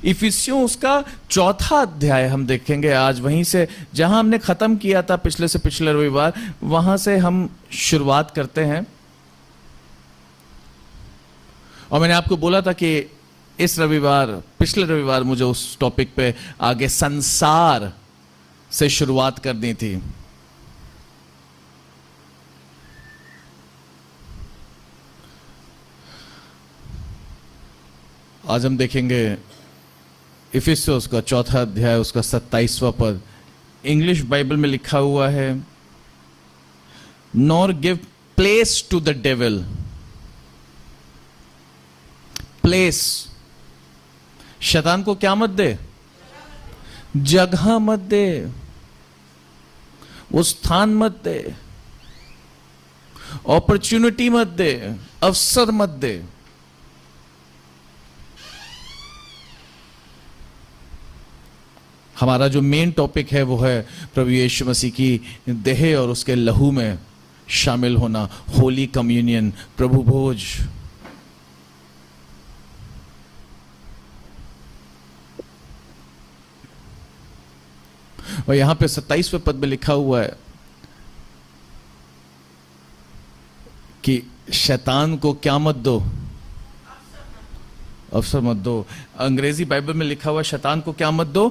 इफिसियों उसका 4था अध्याय हम देखेंगे आज, वहीं से जहां हमने खत्म किया था पिछले से पिछले रविवार, वहां से हम शुरुआत करते हैं। और मैंने आपको बोला था कि इस रविवार, पिछले रविवार मुझे उस टॉपिक पे आगे संसार से शुरुआत करनी थी। आज हम देखेंगे इफिसियों का 4था अध्याय, उसका 27वां पद। इंग्लिश बाइबल में लिखा हुआ है, nor give place to the devil. Place, शैतान को क्या मत दे? जगह मत दे, वो स्थान मत दे, अपॉर्चुनिटी मत दे, अवसर मत दे। हमारा जो मेन टॉपिक है वो है प्रभु यीशु मसीह की देह और उसके लहू में शामिल होना, होली कम्युनियन, प्रभु भोज। और यहां पे 27वें पद में लिखा हुआ है कि शैतान को क्या मत दो? अवसर मत दो। अंग्रेजी बाइबल में लिखा हुआ शैतान को क्या मत दो?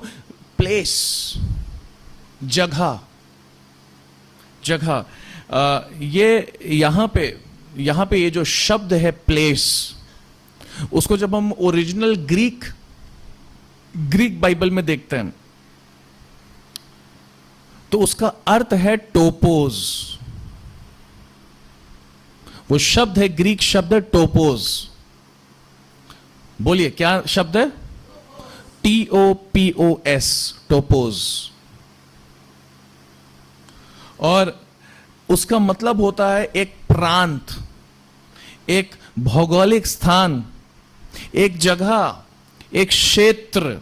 प्लेस, जगह। जगह, ये यहां पे ये जो शब्द है प्लेस, उसको जब हम ओरिजिनल ग्रीक बाइबल में देखते हैं तो उसका अर्थ है टोपोज। वो शब्द है, ग्रीक शब्द है टोपोज। बोलिए क्या शब्द है? TOPOS, टोपोज। और उसका मतलब होता है एक प्रांत, एक भौगोलिक स्थान, एक जगह, एक क्षेत्र।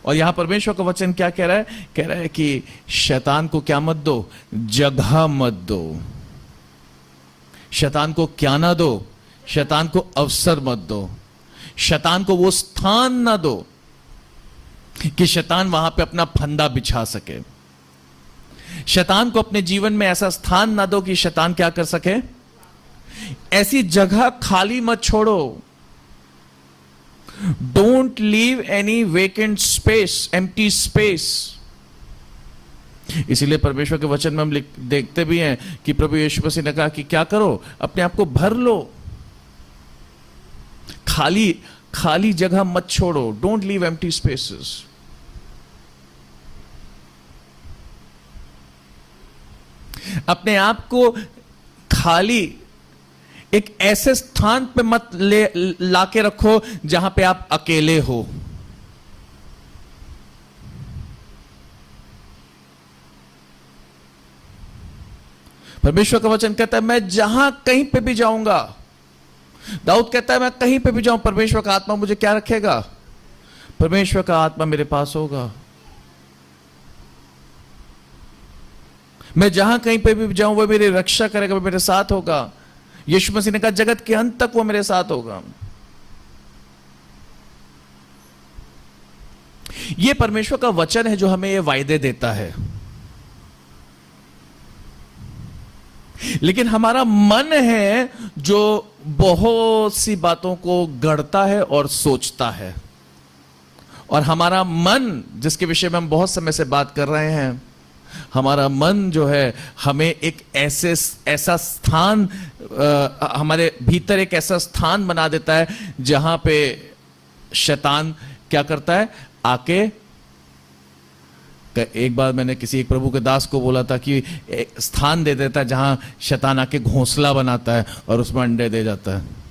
और यहां परमेश्वर का वचन क्या कह रहा है? कह रहा है कि शैतान को क्या मत दो? जगह मत दो। शैतान को क्या ना दो? शैतान को अवसर मत दो। शैतान को वो स्थान ना दो कि शैतान वहां पे अपना फंदा बिछा सके। शैतान को अपने जीवन में ऐसा स्थान ना दो कि शैतान क्या कर सके? ऐसी जगह खाली मत छोड़ो। Don't leave any vacant space, empty space. इसीलिए परमेश्वर के वचन में हम देखते भी हैं कि प्रभु यीशु मसीह ने कहा कि क्या करो? अपने आप को भर लो। खाली जगह मत छोड़ो। Don't leave empty spaces. अपने आप को खाली एक ऐसे स्थान पे मत लाके रखो जहां पे आप अकेले हो। परमेश्वर का वचन कहता है मैं जहां कहीं पे भी जाऊंगा, दाऊद कहता है मैं कहीं पे भी जाऊं, परमेश्वर का आत्मा मुझे क्या रखेगा? परमेश्वर का आत्मा मेरे पास होगा। मैं जहां कहीं पे भी जाऊं वो मेरी रक्षा करेगा, वो मेरे साथ होगा। यीशु मसीह ने कहा जगत के अंत तक वो मेरे साथ होगा। ये परमेश्वर का वचन है जो हमें ये वायदे देता है। लेकिन हमारा मन है जो बहुत सी बातों को गढ़ता है और सोचता है। और हमारा मन, जिसके विषय में हम बहुत समय से बात कर रहे हैं, हमारा मन जो है हमें एक ऐसा स्थान, हमारे भीतर एक ऐसा स्थान बना देता है जहां पे शैतान क्या करता है? आके, एक बार मैंने किसी एक प्रभु के दास को बोला था कि एक स्थान दे देता है जहां शैतान आके घोंसला बनाता है और उसमें अंडे दे जाता है।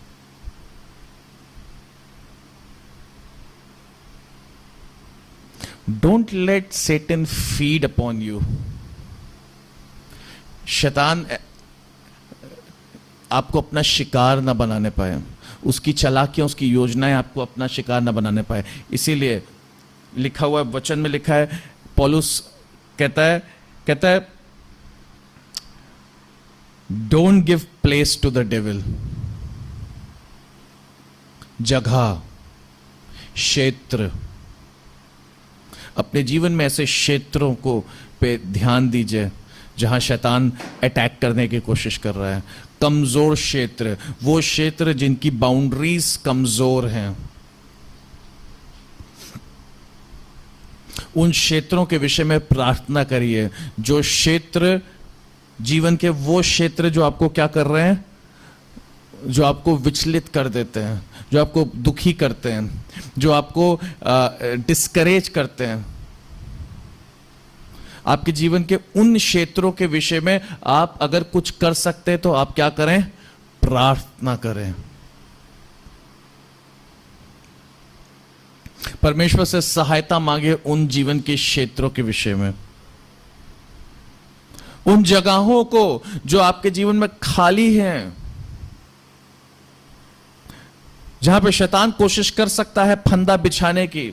Don't let Satan feed upon you. शैतान आपको अपना शिकार ना बनाने पाए, उसकी चालाकियां, उसकी योजनाएं आपको अपना शिकार ना बनाने पाए। इसीलिए लिखा हुआ वचन में लिखा है, पौलुस कहता है don't give place to the devil. जगह, क्षेत्र, अपने जीवन में ऐसे क्षेत्रों को पे ध्यान दीजिए जहां शैतान अटैक करने की कोशिश कर रहा है। कमजोर क्षेत्र, वो क्षेत्र जिनकी बाउंड्रीज कमजोर हैं, उन क्षेत्रों के विषय में प्रार्थना करिए। जो क्षेत्र जीवन के, वो क्षेत्र जो आपको क्या कर रहे हैं, जो आपको विचलित कर देते हैं, जो आपको दुखी करते हैं, जो आपको डिस्करेज करते हैं, आपके जीवन के उन क्षेत्रों के विषय में आप अगर कुछ कर सकते हैं तो आप क्या करें, प्रार्थना करें। परमेश्वर से सहायता मांगे उन जीवन के क्षेत्रों के विषय में, उन जगहों को जो आपके जीवन में खाली हैं, जहां पे शैतान कोशिश कर सकता है फंदा बिछाने की।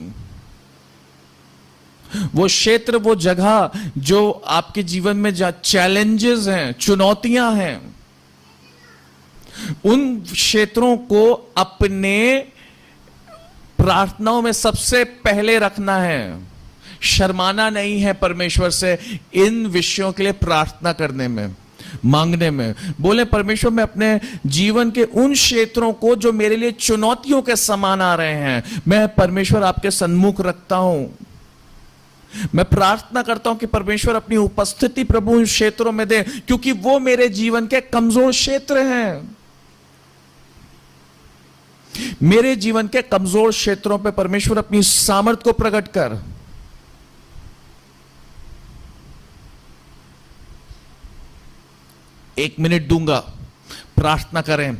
वो क्षेत्र, वो जगह जो आपके जीवन में जहां चैलेंजेस हैं, चुनौतियां हैं, उन क्षेत्रों को अपने प्रार्थनाओं में सबसे पहले रखना है। शर्माना नहीं है परमेश्वर से इन विषयों के लिए प्रार्थना करने में, मांगने में। बोले परमेश्वर, मैं अपने जीवन के उन क्षेत्रों को जो मेरे लिए चुनौतियों के समान आ रहे हैं, मैं परमेश्वर आपके सन्मुख रखता हूं। मैं प्रार्थना करता हूं कि परमेश्वर अपनी उपस्थिति प्रभु उन क्षेत्रों में दे, क्योंकि वो मेरे जीवन के कमजोर क्षेत्र हैं। मेरे जीवन के कमजोर क्षेत्रों पे परमेश्वर अपनी सामर्थ को प्रकट कर। एक मिनट दूंगा, प्रार्थना करें।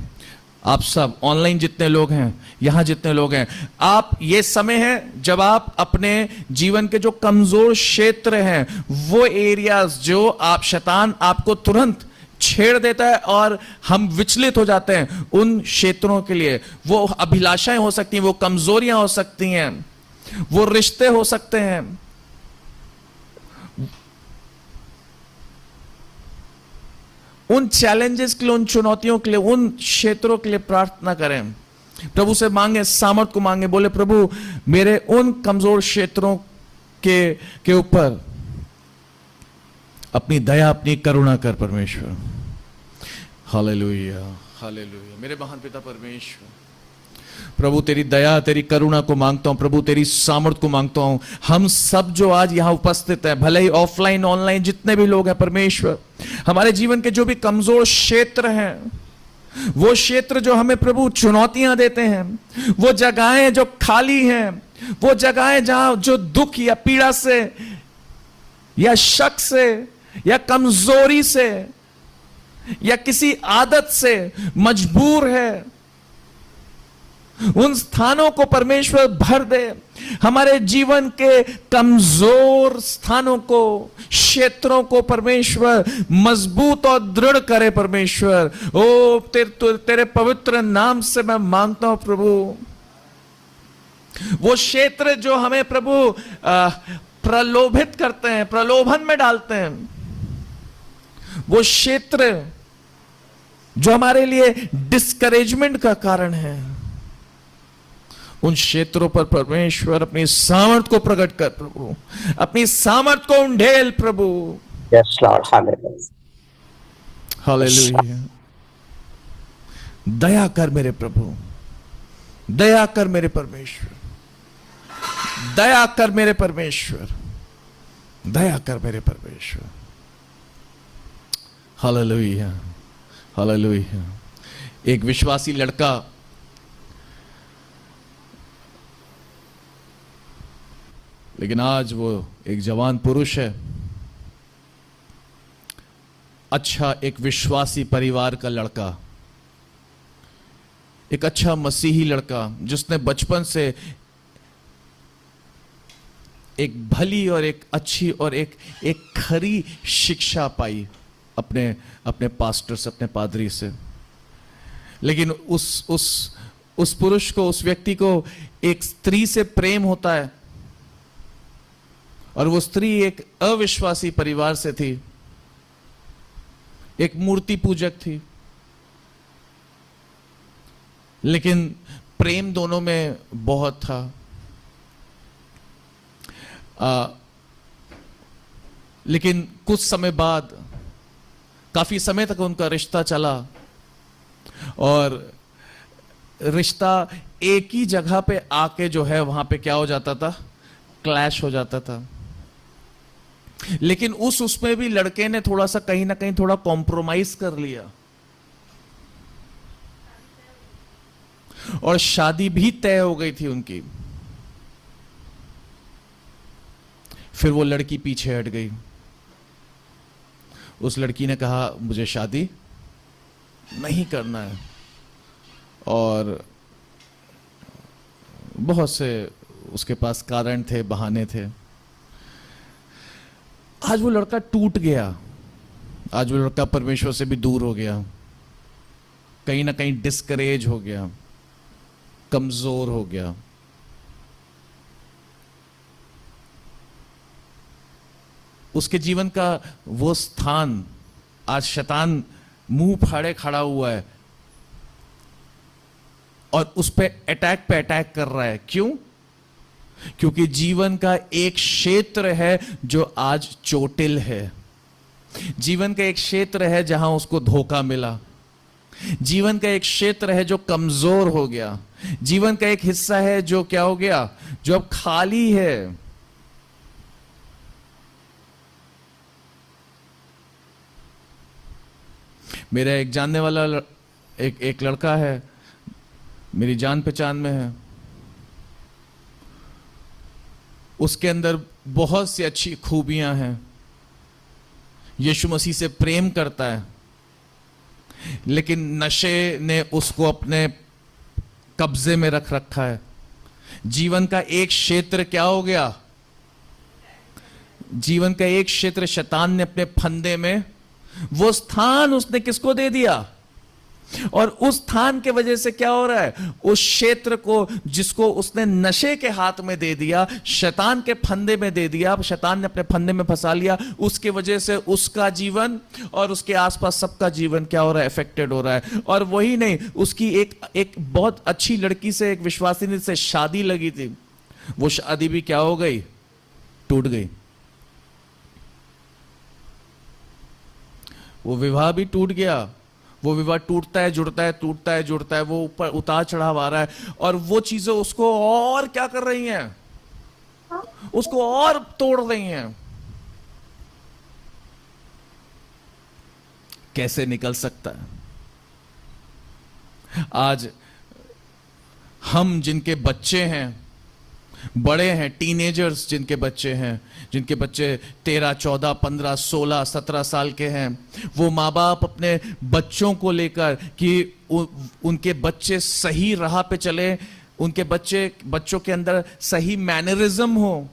आप सब ऑनलाइन जितने लोग हैं, यहां जितने लोग हैं, आप, ये समय है जब आप अपने जीवन के जो कमजोर क्षेत्र हैं, वो एरियाज जो आप, शैतान आपको तुरंत छेड़ देता है और हम विचलित हो जाते हैं, उन क्षेत्रों के लिए, वो अभिलाषाएं हो सकती हैं, वो कमजोरियां हो सकती हैं, वो रिश्ते हो सकते हैं, उन चैलेंजेस के लिए, उन चुनौतियों के लिए, उन क्षेत्रों के लिए प्रार्थना करें। प्रभु से मांगे, सामर्थ को मांगे। बोले प्रभु, मेरे उन कमजोर क्षेत्रों के ऊपर अपनी दया, अपनी करुणा कर परमेश्वर। Hallelujah, hallelujah. मेरे महान पिता परमेश्वर, प्रभु तेरी दया, तेरी करुणा को मांगता हूं प्रभु, तेरी सामर्थ को मांगता हूं। हम सब जो आज यहां उपस्थित हैं, भले ही ऑफलाइन ऑनलाइन जितने भी लोग हैं परमेश्वर, हमारे जीवन के जो भी कमजोर क्षेत्र हैं, वो क्षेत्र जो हमें प्रभु चुनौतियां देते हैं, वो जगहें जो खाली हैं, वो जगहें जहां जो दुख या पीड़ा से या शक से या कमजोरी से या किसी आदत से मजबूर है, उन स्थानों को परमेश्वर भर दे। हमारे जीवन के कमजोर स्थानों को, क्षेत्रों को परमेश्वर मजबूत और दृढ़ करे परमेश्वर। ओ तेरे पवित्र नाम से मैं मांगता हूं प्रभु, वो क्षेत्र जो हमें प्रभु प्रलोभित करते हैं, प्रलोभन में डालते हैं, वो क्षेत्र जो हमारे लिए डिस्करेजमेंट का कारण है, उन क्षेत्रों पर परमेश्वर अपनी सामर्थ को प्रकट कर प्रभु, अपनी सामर्थ को उंडेल प्रभु। Yes lord, hallelujah, hallelujah. दया कर मेरे प्रभु, दया कर मेरे परमेश्वर, दया कर मेरे परमेश्वर, दया कर मेरे परमेश्वर। Hallelujah, hallelujah. एक विश्वासी लड़का लेकिन आज वो एक जवान पुरुष है, अच्छा एक विश्वासी परिवार का लड़का, एक अच्छा मसीही लड़का जिसने बचपन से एक भली और एक अच्छी और एक खरी शिक्षा पाई अपने पास्टर से, अपने पादरी से। लेकिन उस पुरुष को, उस व्यक्ति को एक स्त्री से प्रेम होता है, और वो स्त्री एक अविश्वासी परिवार से थी, एक मूर्ति पूजक थी। लेकिन प्रेम दोनों में बहुत था। लेकिन कुछ समय बाद, काफी समय तक उनका रिश्ता चला और रिश्ता एक ही जगह पे आके जो है वहां पे क्या हो जाता था, क्लैश हो जाता था। लेकिन उसमें भी लड़के ने थोड़ा सा कहीं ना कहीं थोड़ा कॉम्प्रोमाइज कर लिया और शादी भी तय हो गई थी उनकी। फिर वो लड़की पीछे हट गई। उस लड़की ने कहा मुझे शादी नहीं करना है, और बहुत से उसके पास कारण थे, बहाने थे। आज वो लड़का टूट गया, आज वो लड़का परमेश्वर से भी दूर हो गया, कहीं ना कहीं डिस्करेज हो गया, कमजोर हो गया। उसके जीवन का वो स्थान आज शैतान मुंह फाड़े खड़ा हुआ है और उस पे अटैक कर रहा है। क्यों? क्योंकि जीवन का एक क्षेत्र है जो आज चोटिल है। जीवन का एक क्षेत्र है जहां उसको धोखा मिला। जीवन का एक क्षेत्र है जो कमजोर हो गया। जीवन का एक हिस्सा है जो क्या हो गया, जो अब खाली है। मेरा एक जानने वाला एक लड़का है, मेरी जान पहचान में है। उसके अंदर बहुत सी अच्छी खूबियां हैं। यीशु मसीह से प्रेम करता है, लेकिन नशे ने उसको अपने कब्जे में रख रखा है। जीवन का एक क्षेत्र क्या हो गया, जीवन का एक क्षेत्र शैतान ने अपने फंदे में, वो स्थान उसने किसको दे दिया, और उस स्थान के वजह से क्या हो रहा है, उस क्षेत्र को जिसको उसने नशे के हाथ में दे दिया, शैतान के फंदे में दे दिया, शैतान ने अपने फंदे में फंसा लिया, उसके वजह से उसका जीवन और उसके आसपास सबका जीवन क्या हो रहा है, अफेक्टेड हो रहा है। और वही नहीं, उसकी एक बहुत अच्छी लड़की से, एक विश्वासिनी से शादी लगी थी, वो शादी भी क्या हो गई, टूट गई। वो विवाह भी टूट गया। वो विवाह टूटता है, जुड़ता है, टूटता है, जुड़ता है, वो ऊपर उतार चढ़ाव आ रहा है, और वो चीजें उसको और क्या कर रही हैं, उसको और तोड़ रही हैं। कैसे निकल सकता है? आज हम जिनके बच्चे हैं, बड़े हैं, टीनेजर्स जिनके बच्चे हैं, जिनके बच्चे 13, 14, 15, 16, 17 साल के हैं, वो माँ बाप अपने बच्चों को लेकर कि उनके बच्चे सही राह पे चले, उनके बच्चों के अंदर सही मैनरिज्म हो,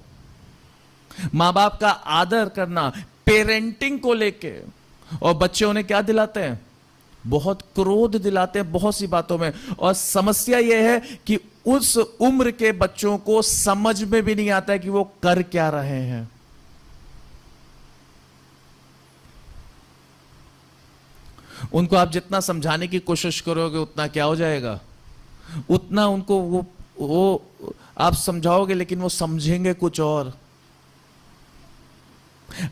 माँ बाप का आदर करना, पेरेंटिंग को लेके, और बच्चे उन्हें क्या दिलाते हैं, बहुत क्रोध दिलाते हैं बहुत सी बातों में। और समस्या यह है कि उस उम्र के बच्चों को समझ में भी नहीं आता है कि वो कर क्या रहे हैं। उनको आप जितना समझाने की कोशिश करोगे उतना क्या हो जाएगा, उतना उनको वो आप समझाओगे, लेकिन वो समझेंगे कुछ और।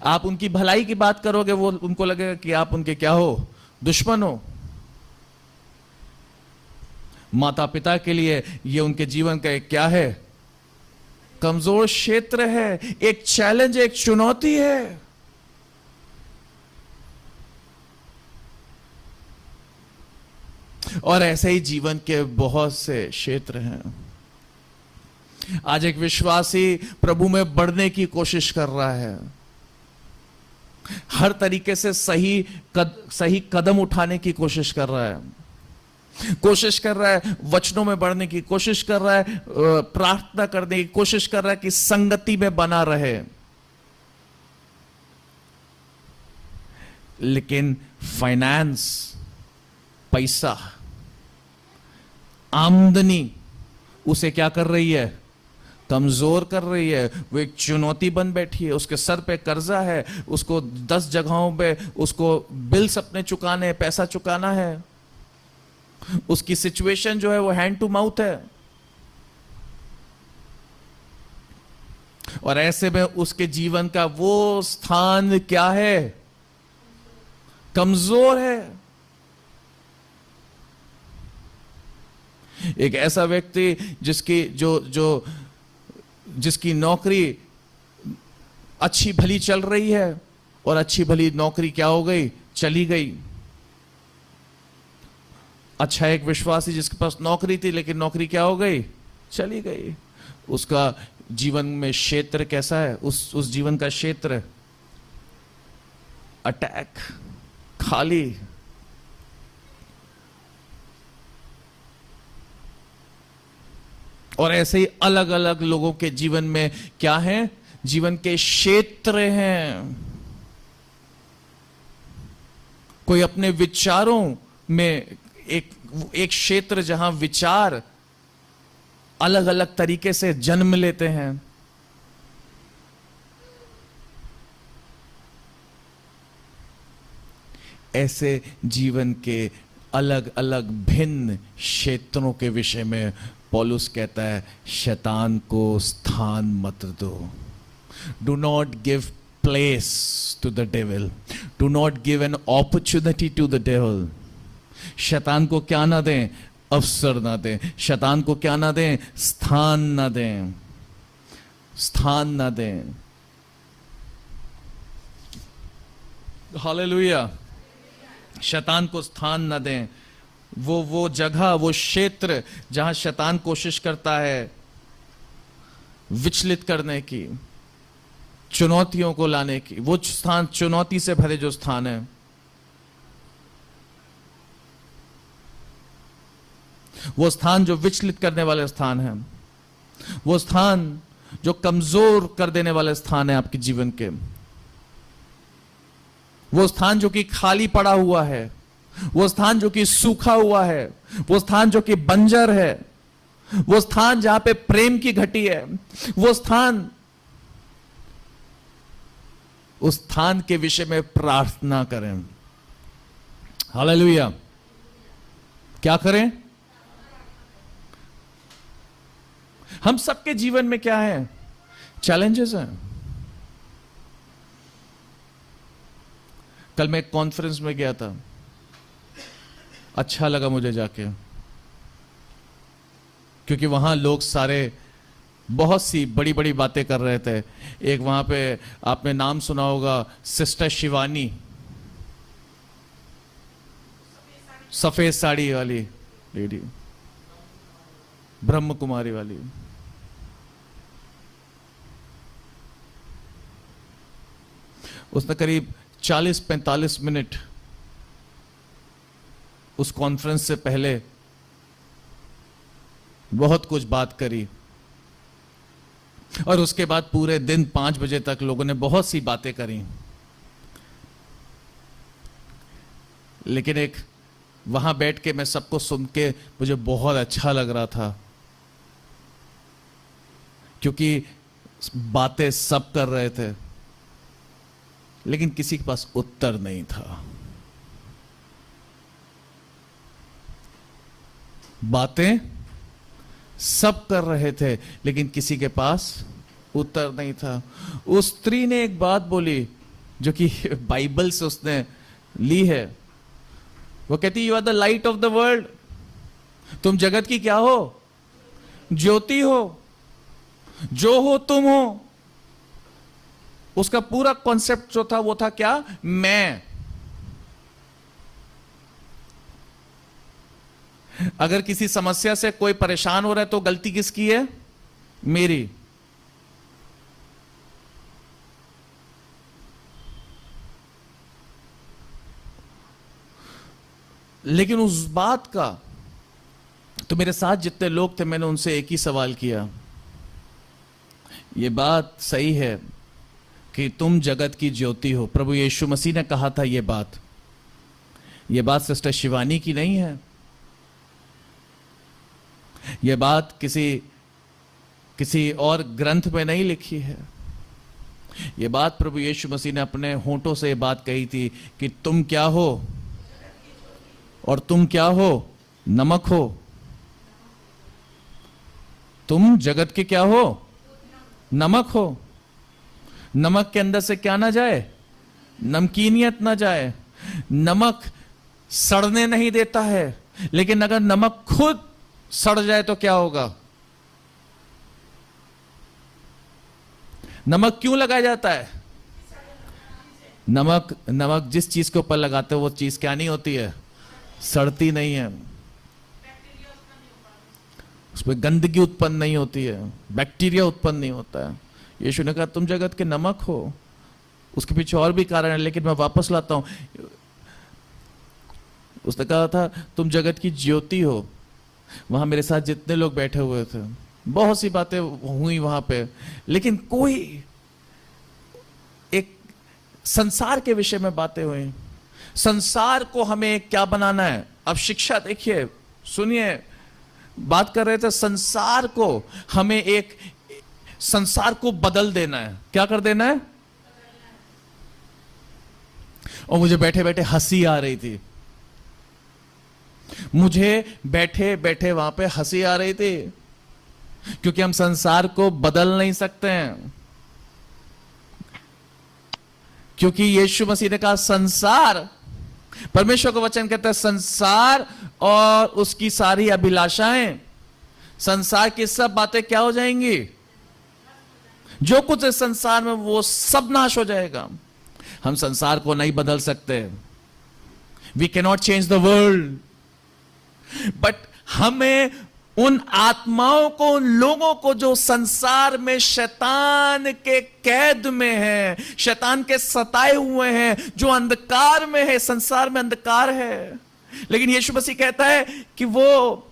आप उनकी भलाई की बात करोगे, वो उनको लगेगा कि आप उनके क्या हो, दुश्मन हो। माता पिता के लिए ये उनके जीवन का एक क्या है, कमजोर क्षेत्र है, एक चैलेंज, एक चुनौती है। और ऐसे ही जीवन के बहुत से क्षेत्र हैं। आज एक विश्वासी प्रभु में बढ़ने की कोशिश कर रहा है, हर तरीके से सही कदम उठाने की कोशिश कर रहा है, वचनों में बढ़ने की कोशिश कर रहा है, प्रार्थना करने की कोशिश कर रहा है कि संगति में बना रहे। लेकिन फाइनेंस, पैसा, आमदनी उसे क्या कर रही है, कमजोर कर रही है। वो एक चुनौती बन बैठी है। उसके सर पे कर्जा है, उसको 10 जगहों पे उसको बिल्स अपने चुकाने, पैसा चुकाना है। उसकी सिचुएशन जो है वो हैंड टू माउथ है, और ऐसे में उसके जीवन का वो स्थान क्या है? कमजोर है। एक ऐसा व्यक्ति जिसकी नौकरी अच्छी भली चल रही है, और अच्छी भली नौकरी क्या हो गई? चली गई। अच्छा, एक विश्वासी जिसके पास नौकरी थी, लेकिन नौकरी क्या हो गई? चली गई। उसका जीवन में क्षेत्र कैसा है? उस जीवन का क्षेत्र अटैक, खाली। और ऐसे ही अलग अलग लोगों के जीवन में क्या है? जीवन के क्षेत्र हैं। कोई अपने विचारों में एक क्षेत्र जहां विचार अलग अलग तरीके से जन्म लेते हैं। ऐसे जीवन के अलग अलग भिन्न क्षेत्रों के विषय में पौलुस कहता है, शैतान को स्थान मत दो। Do not give place to the devil, do not give an opportunity to the devil. शैतान को क्या ना दें? अवसर ना दें। शैतान को क्या ना दें? स्थान ना दें। स्थान ना दें। हालेलुया। शैतान को स्थान ना दें। वो जगह, वो क्षेत्र जहां शैतान कोशिश करता है विचलित करने की, चुनौतियों को लाने की, वो स्थान चुनौती से भरे जो स्थान है, वो स्थान जो विचलित करने वाले स्थान है, वो स्थान जो कमजोर कर देने वाले स्थान है आपके जीवन के, वो स्थान जो कि खाली पड़ा हुआ है, वो स्थान जो कि सूखा हुआ है, वो स्थान जो कि बंजर है, वो स्थान जहां पे प्रेम की घटी है, वो स्थान, उस स्थान के विषय में प्रार्थना करें। हालेलुया। क्या करें? हम सबके जीवन में क्या है? चैलेंजेस हैं। कल मैं एक कॉन्फ्रेंस में गया था, अच्छा लगा मुझे जाके, क्योंकि वहां लोग सारे बहुत सी बड़ी बड़ी बातें कर रहे थे। एक वहां पे आपने नाम सुना होगा, सिस्टर शिवानी, सफेद साड़ी वाली लेडी, ब्रह्म कुमारी वाली। उसने करीब 40-45 मिनट उस कॉन्फ्रेंस से पहले बहुत कुछ बात करी, और उसके बाद पूरे दिन 5 बजे तक लोगों ने बहुत सी बातें करी। लेकिन एक वहां बैठ के मैं सबको सुन के मुझे बहुत अच्छा लग रहा था, क्योंकि बातें सब कर रहे थे, लेकिन किसी के पास उत्तर नहीं था। बातें सब कर रहे थे, लेकिन किसी के पास उत्तर नहीं था। उस स्त्री ने एक बात बोली जो कि बाइबल से उसने ली है। वो कहती, you are the light of the world. तुम जगत की क्या हो? ज्योति हो। जो हो तुम हो। उसका पूरा कॉन्सेप्ट जो था वो था क्या? मैं। अगर किसी समस्या से कोई परेशान हो रहा है तो गलती किसकी है? मेरी। लेकिन उस बात का, तो मेरे साथ जितने लोग थे मैंने उनसे एक ही सवाल किया, यह बात सही है कि तुम जगत की ज्योति हो। प्रभु यीशु मसीह ने कहा था यह बात सिस्टर शिवानी की नहीं है। यह बात किसी और ग्रंथ में नहीं लिखी है। यह बात प्रभु यीशु मसीह ने अपने होंठों से बात कही थी कि तुम क्या हो और तुम क्या हो? नमक हो। तुम जगत के क्या हो? नमक हो। नमक के अंदर से क्या ना जाए? नमकीनियत ना जाए। नमक सड़ने नहीं देता है, लेकिन अगर नमक खुद सड़ जाए तो क्या होगा? नमक क्यों लगाया जाता है? नमक नमक जिस चीज के ऊपर लगाते हो वो चीज क्या नहीं होती है? सड़ती नहीं है, उसमें गंदगी उत्पन्न नहीं होती है, बैक्टीरिया उत्पन्न नहीं होता है। यीशु ने कहा तुम जगत के नमक हो। उसके पीछे और भी कारण है, लेकिन मैं वापस लाता हूं। उसने कहा था तुम जगत की ज्योति हो। वहां मेरे साथ जितने लोग बैठे हुए थे, बहुत सी बातें हुई वहां पे, लेकिन कोई एक संसार के विषय में बातें हुई। संसार को हमें क्या बनाना है? अब शिक्षा देखिए, सुनिए, बात कर रहे थे संसार को हमें एक संसार को बदल देना है। क्या कर देना है? और मुझे बैठे बैठे हंसी आ रही थी। मुझे बैठे बैठे वहां पे हंसी आ रही थी, क्योंकि हम संसार को बदल नहीं सकते हैं। क्योंकि यीशु मसीह ने कहा संसार, परमेश्वर का वचन कहता है संसार और उसकी सारी अभिलाषाएं, संसार की सब बातें क्या हो जाएंगी? जो कुछ इस संसार में वो सब नाश हो जाएगा। हम संसार को नहीं बदल सकते। We can not change the world, but हमें उन आत्माओं को, उन लोगों को जो संसार में शैतान के कैद में है, शैतान के सताए हुए हैं, जो अंधकार में है, संसार में अंधकार है, लेकिन यीशु मसीह कहता है कि वो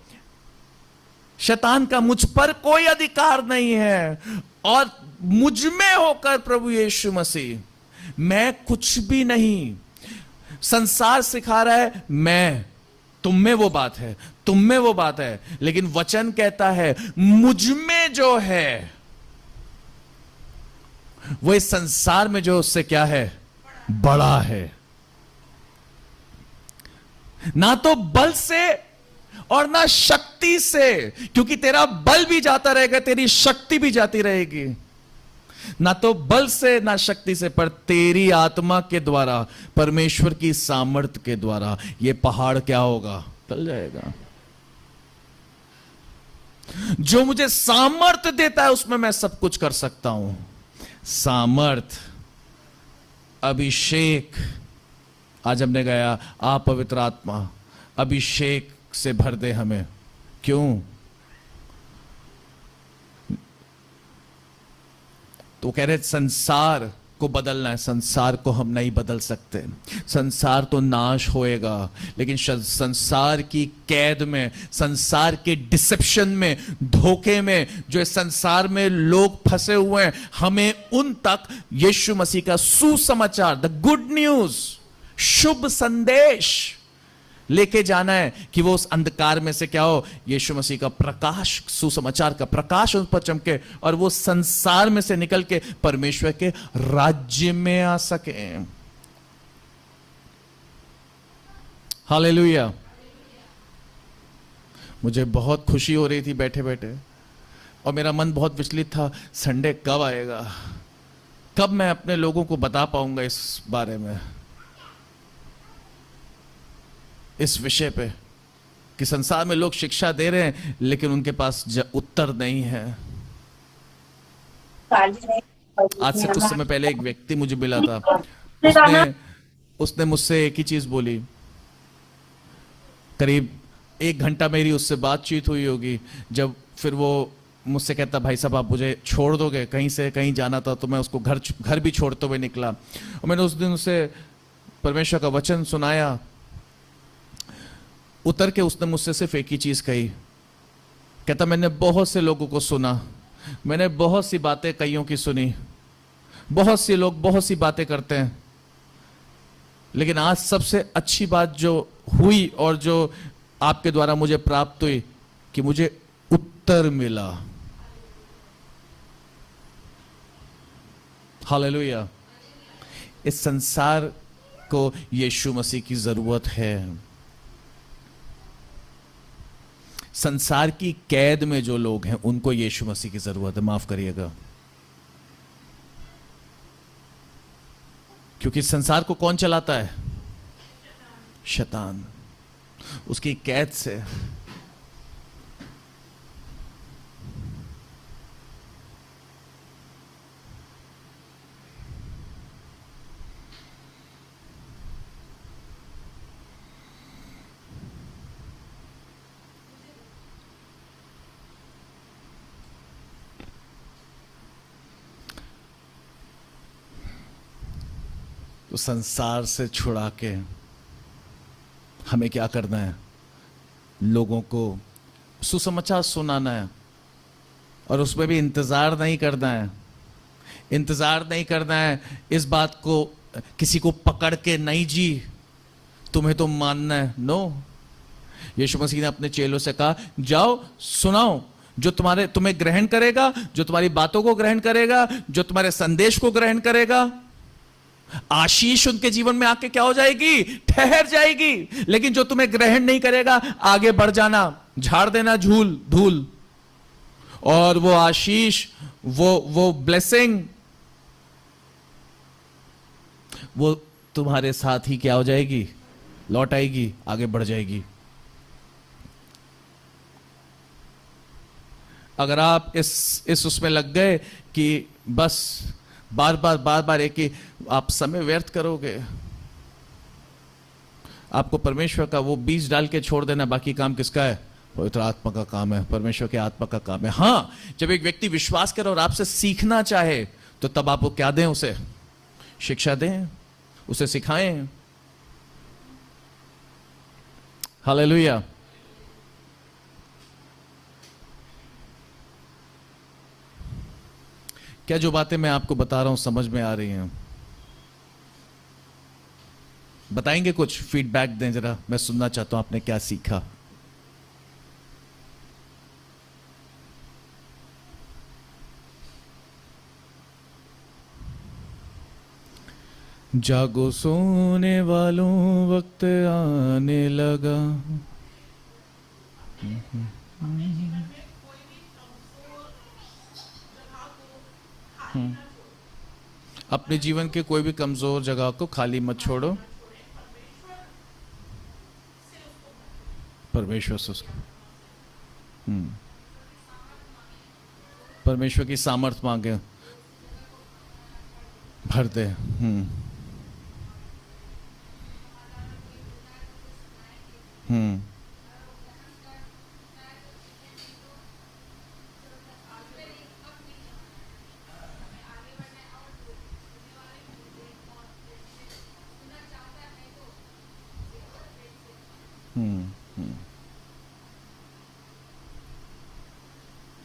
शैतान का मुझ पर कोई अधिकार नहीं है, और मुझ में होकर प्रभु यीशु मसीह, मैं कुछ भी नहीं। संसार सिखा रहा है मैं, तुम में वो बात है, तुम में वो बात है, लेकिन वचन कहता है मुझ में जो है वो इस संसार में जो उससे क्या है? बड़ा है। ना तो बल से और ना शक्ति से, क्योंकि तेरा बल भी जाता रहेगा, तेरी शक्ति भी जाती रहेगी। ना तो बल से ना शक्ति से, पर तेरी आत्मा के द्वारा, परमेश्वर की सामर्थ्य के द्वारा ये पहाड़ क्या होगा? टल जाएगा। जो मुझे सामर्थ्य देता है उसमें मैं सब कुछ कर सकता हूं। सामर्थ्य, अभिषेक। आज हमने गया आप पवित्र आत्मा अभिषेक से भर दे हमें। क्यों? तो कह रहे संसार को बदलना है। संसार को हम नहीं बदल सकते। संसार तो नाश होएगा, लेकिन संसार की कैद में, संसार के डिसेप्शन में, धोखे में जो इस संसार में लोग फंसे हुए हैं, हमें उन तक यीशु मसीह का सुसमाचार, द गुड न्यूज, शुभ संदेश लेके जाना है कि वो उस अंधकार में से क्या हो? यीशु मसीह का प्रकाश, सुसमाचार का प्रकाश उन पर चमके, और वो संसार में से निकल के परमेश्वर के राज्य में आ सके। हालेलुया। मुझे बहुत खुशी हो रही थी बैठे बैठे, और मेरा मन बहुत विचलित था, संडे कब आएगा, कब मैं अपने लोगों को बता पाऊंगा इस बारे में, इस विषय पे, कि संसार में लोग शिक्षा दे रहे हैं लेकिन उनके पास उत्तर नहीं है। आज से कुछ समय पहले एक व्यक्ति मुझे मिला था, उसने मुझसे एक ही चीज बोली। करीब 1 घंटा मेरी उससे बातचीत हुई होगी, जब फिर वो मुझसे कहता भाई साहब आप मुझे छोड़ दोगे, कहीं से कहीं जाना था, तो मैं उसको घर भी छोड़ते हुए निकला। और मैंने उस दिन उसे परमेश्वर का वचन सुनाया। उतर के उसने मुझसे सिर्फ एक ही चीज कही, कहता मैंने बहुत से लोगों को सुना, मैंने बहुत सी बातें कईयों की सुनी, बहुत से लोग बहुत सी बातें करते हैं, लेकिन आज सबसे अच्छी बात जो हुई और जो आपके द्वारा मुझे प्राप्त हुई, कि मुझे उत्तर मिला। हालेलुया। इस संसार को यीशु मसीह की जरूरत है। संसार की कैद में जो लोग हैं उनको यीशु मसीह की जरूरत है। माफ करिएगा, क्योंकि संसार को कौन चलाता है? शैतान। उसकी कैद से तो संसार से छुड़ा के हमें क्या करना है? लोगों को सुसमाचार सुनाना है, और उसमें भी इंतजार नहीं करना है। इंतजार नहीं करना है इस बात को किसी को पकड़ के, नहीं जी तुम्हें तो मानना है। नो, यीशु मसीह ने अपने चेलों से कहा, जाओ सुनाओ, जो तुम्हें ग्रहण करेगा, जो तुम्हारी बातों को ग्रहण करेगा, जो तुम्हारे संदेश को ग्रहण करेगा, आशीष उनके जीवन में आके क्या हो जाएगी? ठहर जाएगी। लेकिन जो तुम्हें ग्रहण नहीं करेगा, आगे बढ़ जाना, झाड़ देना धूल, और वो आशीष, वो ब्लेसिंग, वो तुम्हारे साथ ही क्या हो जाएगी? लौट आएगी, आगे बढ़ जाएगी। अगर आप इस उसमें लग गए कि बस बार बार एक ही, आप समय व्यर्थ करोगे। आपको परमेश्वर का वो बीज डाल के छोड़ देना, बाकी काम किसका है? पवित्र आत्मा का काम है, परमेश्वर के आत्मा का काम है। हाँ, जब एक व्यक्ति विश्वास करे और आपसे सीखना चाहे, तो तब आप वो क्या दें? उसे शिक्षा दें, उसे सिखाएं। हालेलुया। क्या जो बातें मैं आपको बता रहा हूं समझ में आ रही हैं? बताएंगे? कुछ फीडबैक दें जरा, मैं सुनना चाहता हूं आपने क्या सीखा। जागो सोने वालों, वक्त आने लगा। अपने जीवन के कोई भी कमजोर जगह को खाली मत छोड़ो, परमेश्वर से उसको परमेश्वर की सामर्थ मांगे, भर दे।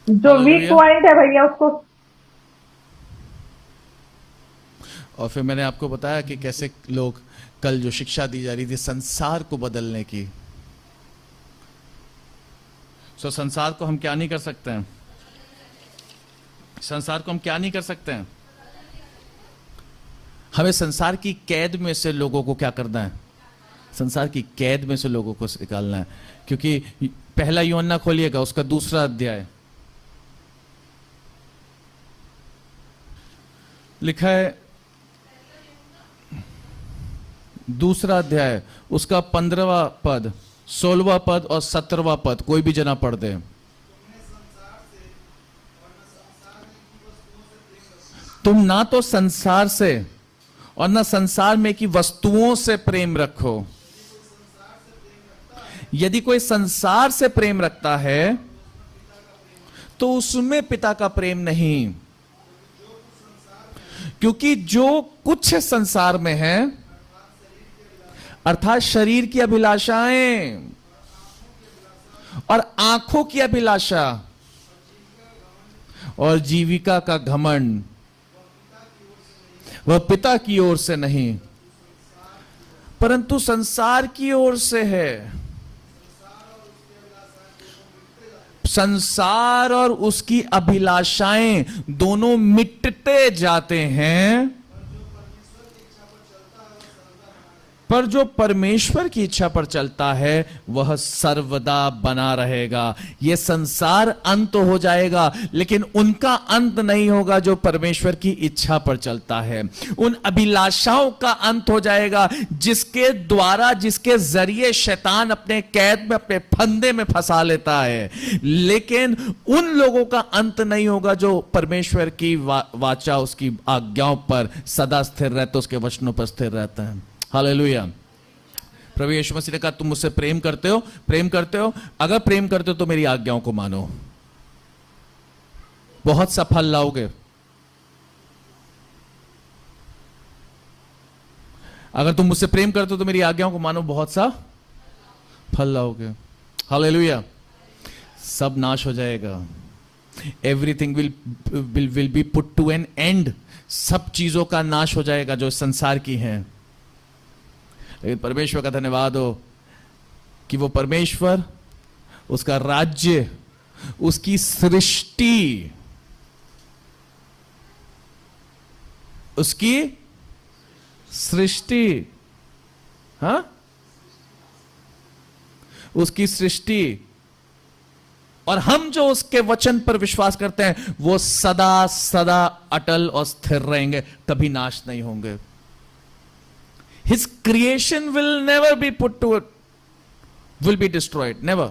जो वीक पॉइंट है भैया उसको। और फिर मैंने आपको बताया कि कैसे लोग, कल जो शिक्षा दी जा रही थी संसार को बदलने की, सो संसार को हम क्या नहीं कर सकते हैं? संसार को हम क्या नहीं कर सकते हैं? हमें संसार की कैद में से लोगों को क्या करना है? संसार की कैद में से लोगों को निकालना है। क्योंकि पहला यूहन्ना खोलिएगा, उसका 2 अध्याय लिखा है, 2 अध्याय उसका 15वां पद, 16वां पद और 17वां पद, कोई भी जना पढ़ दे। तुम ना तो संसार से और ना संसार में की वस्तुओं से प्रेम रखो। यदि कोई संसार से प्रेम रखता है तो उसमें पिता का प्रेम नहीं, क्योंकि जो कुछ संसार में है, अर्थात शरीर की अभिलाषाएं और आंखों की अभिलाषा और जीविका का घमंड, वह पिता की ओर से नहीं परंतु संसार की ओर से है। संसार और उसकी अभिलाषाएं दोनों मिटते जाते हैं, पर जो परमेश्वर की इच्छा पर चलता है वह सर्वदा बना रहेगा। यह संसार अंत हो जाएगा, लेकिन उनका अंत नहीं होगा जो परमेश्वर की इच्छा पर चलता है। उन अभिलाषाओं का अंत हो जाएगा जिसके द्वारा, जिसके जरिए शैतान अपने कैद में, अपने फंदे में फंसा लेता है। लेकिन उन लोगों का अंत नहीं होगा जो परमेश्वर की वाचा, उसकी आज्ञाओं पर सदा स्थिर रहते, उसके वचनों पर स्थिर रहते हैं। हालेलुया। प्रभु यीशु मसीह ने कहा, तुम मुझसे प्रेम करते हो, प्रेम करते हो, अगर प्रेम करते हो तो मेरी आज्ञाओं को मानो, बहुत सा फल लाओगे। अगर तुम मुझसे प्रेम करते हो तो मेरी आज्ञाओं को मानो, बहुत सा फल लाओगे। हालेलुया। सब नाश हो जाएगा। Everything will be put to an end. सब चीजों का नाश हो जाएगा जो संसार की हैं। लेकिन परमेश्वर का धन्यवाद हो कि वो परमेश्वर, उसका राज्य, उसकी सृष्टि, उसकी सृष्टि, हाँ, उसकी सृष्टि, और हम जो उसके वचन पर विश्वास करते हैं वो सदा सदा अटल और स्थिर रहेंगे, कभी नाश नहीं होंगे। His creation will never be put to it, will be destroyed, never.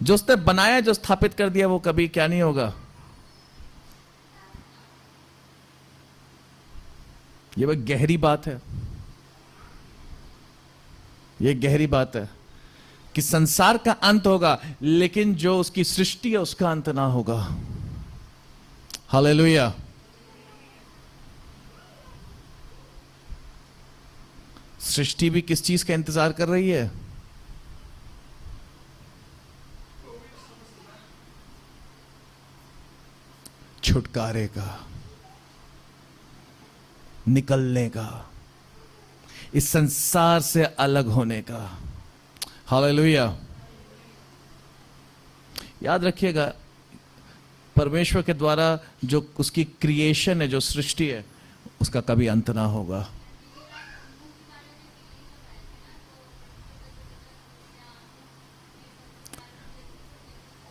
जो उसने बनाया, जो स्थापित कर दिया, वो कभी क्या नहीं होगा। ये वह गहरी बात है, ये गहरी बात है कि संसार का अंत होगा, लेकिन जो उसकी सृष्टि है उसका अंत ना होगा। हालेलुया। सृष्टि भी किस चीज का इंतजार कर रही है? छुटकारे का, निकलने का, इस संसार से अलग होने का। हालेलुया। याद रखिएगा, परमेश्वर के द्वारा जो उसकी क्रिएशन है, जो सृष्टि है, उसका कभी अंत ना होगा।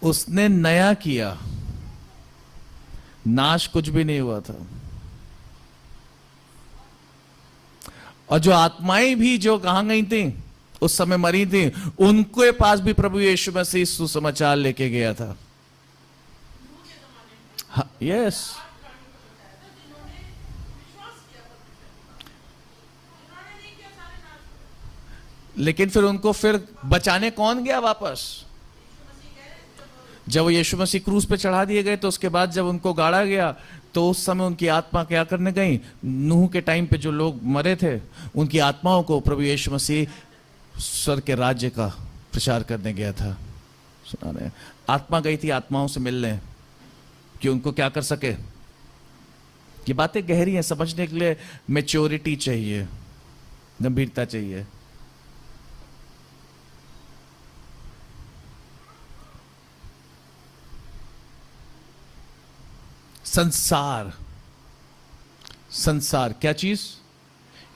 उसने नया किया, नाश कुछ भी नहीं हुआ था। और जो आत्माएं भी जो कहां गई थी, उस समय मरी थी, उनके पास भी प्रभु यीशु मसीह सुसमाचार लेके गया था। यस, लेकिन फिर उनको फिर बचाने कौन गया वापस? जब वो यीशु मसीह क्रूस पे चढ़ा दिए गए, तो उसके बाद जब उनको गाड़ा गया, तो उस समय उनकी आत्मा क्या करने गई? नूह के टाइम पे जो लोग मरे थे, उनकी आत्माओं को प्रभु यीशु मसीह स्वर्ग के राज्य का प्रचार करने गया था। सुना रहे? आत्मा गई थी आत्माओं से मिलने, कि उनको क्या कर सके। ये बातें गहरी हैं, समझने के लिए मैच्योरिटी चाहिए, गंभीरता चाहिए। संसार, संसार क्या चीज?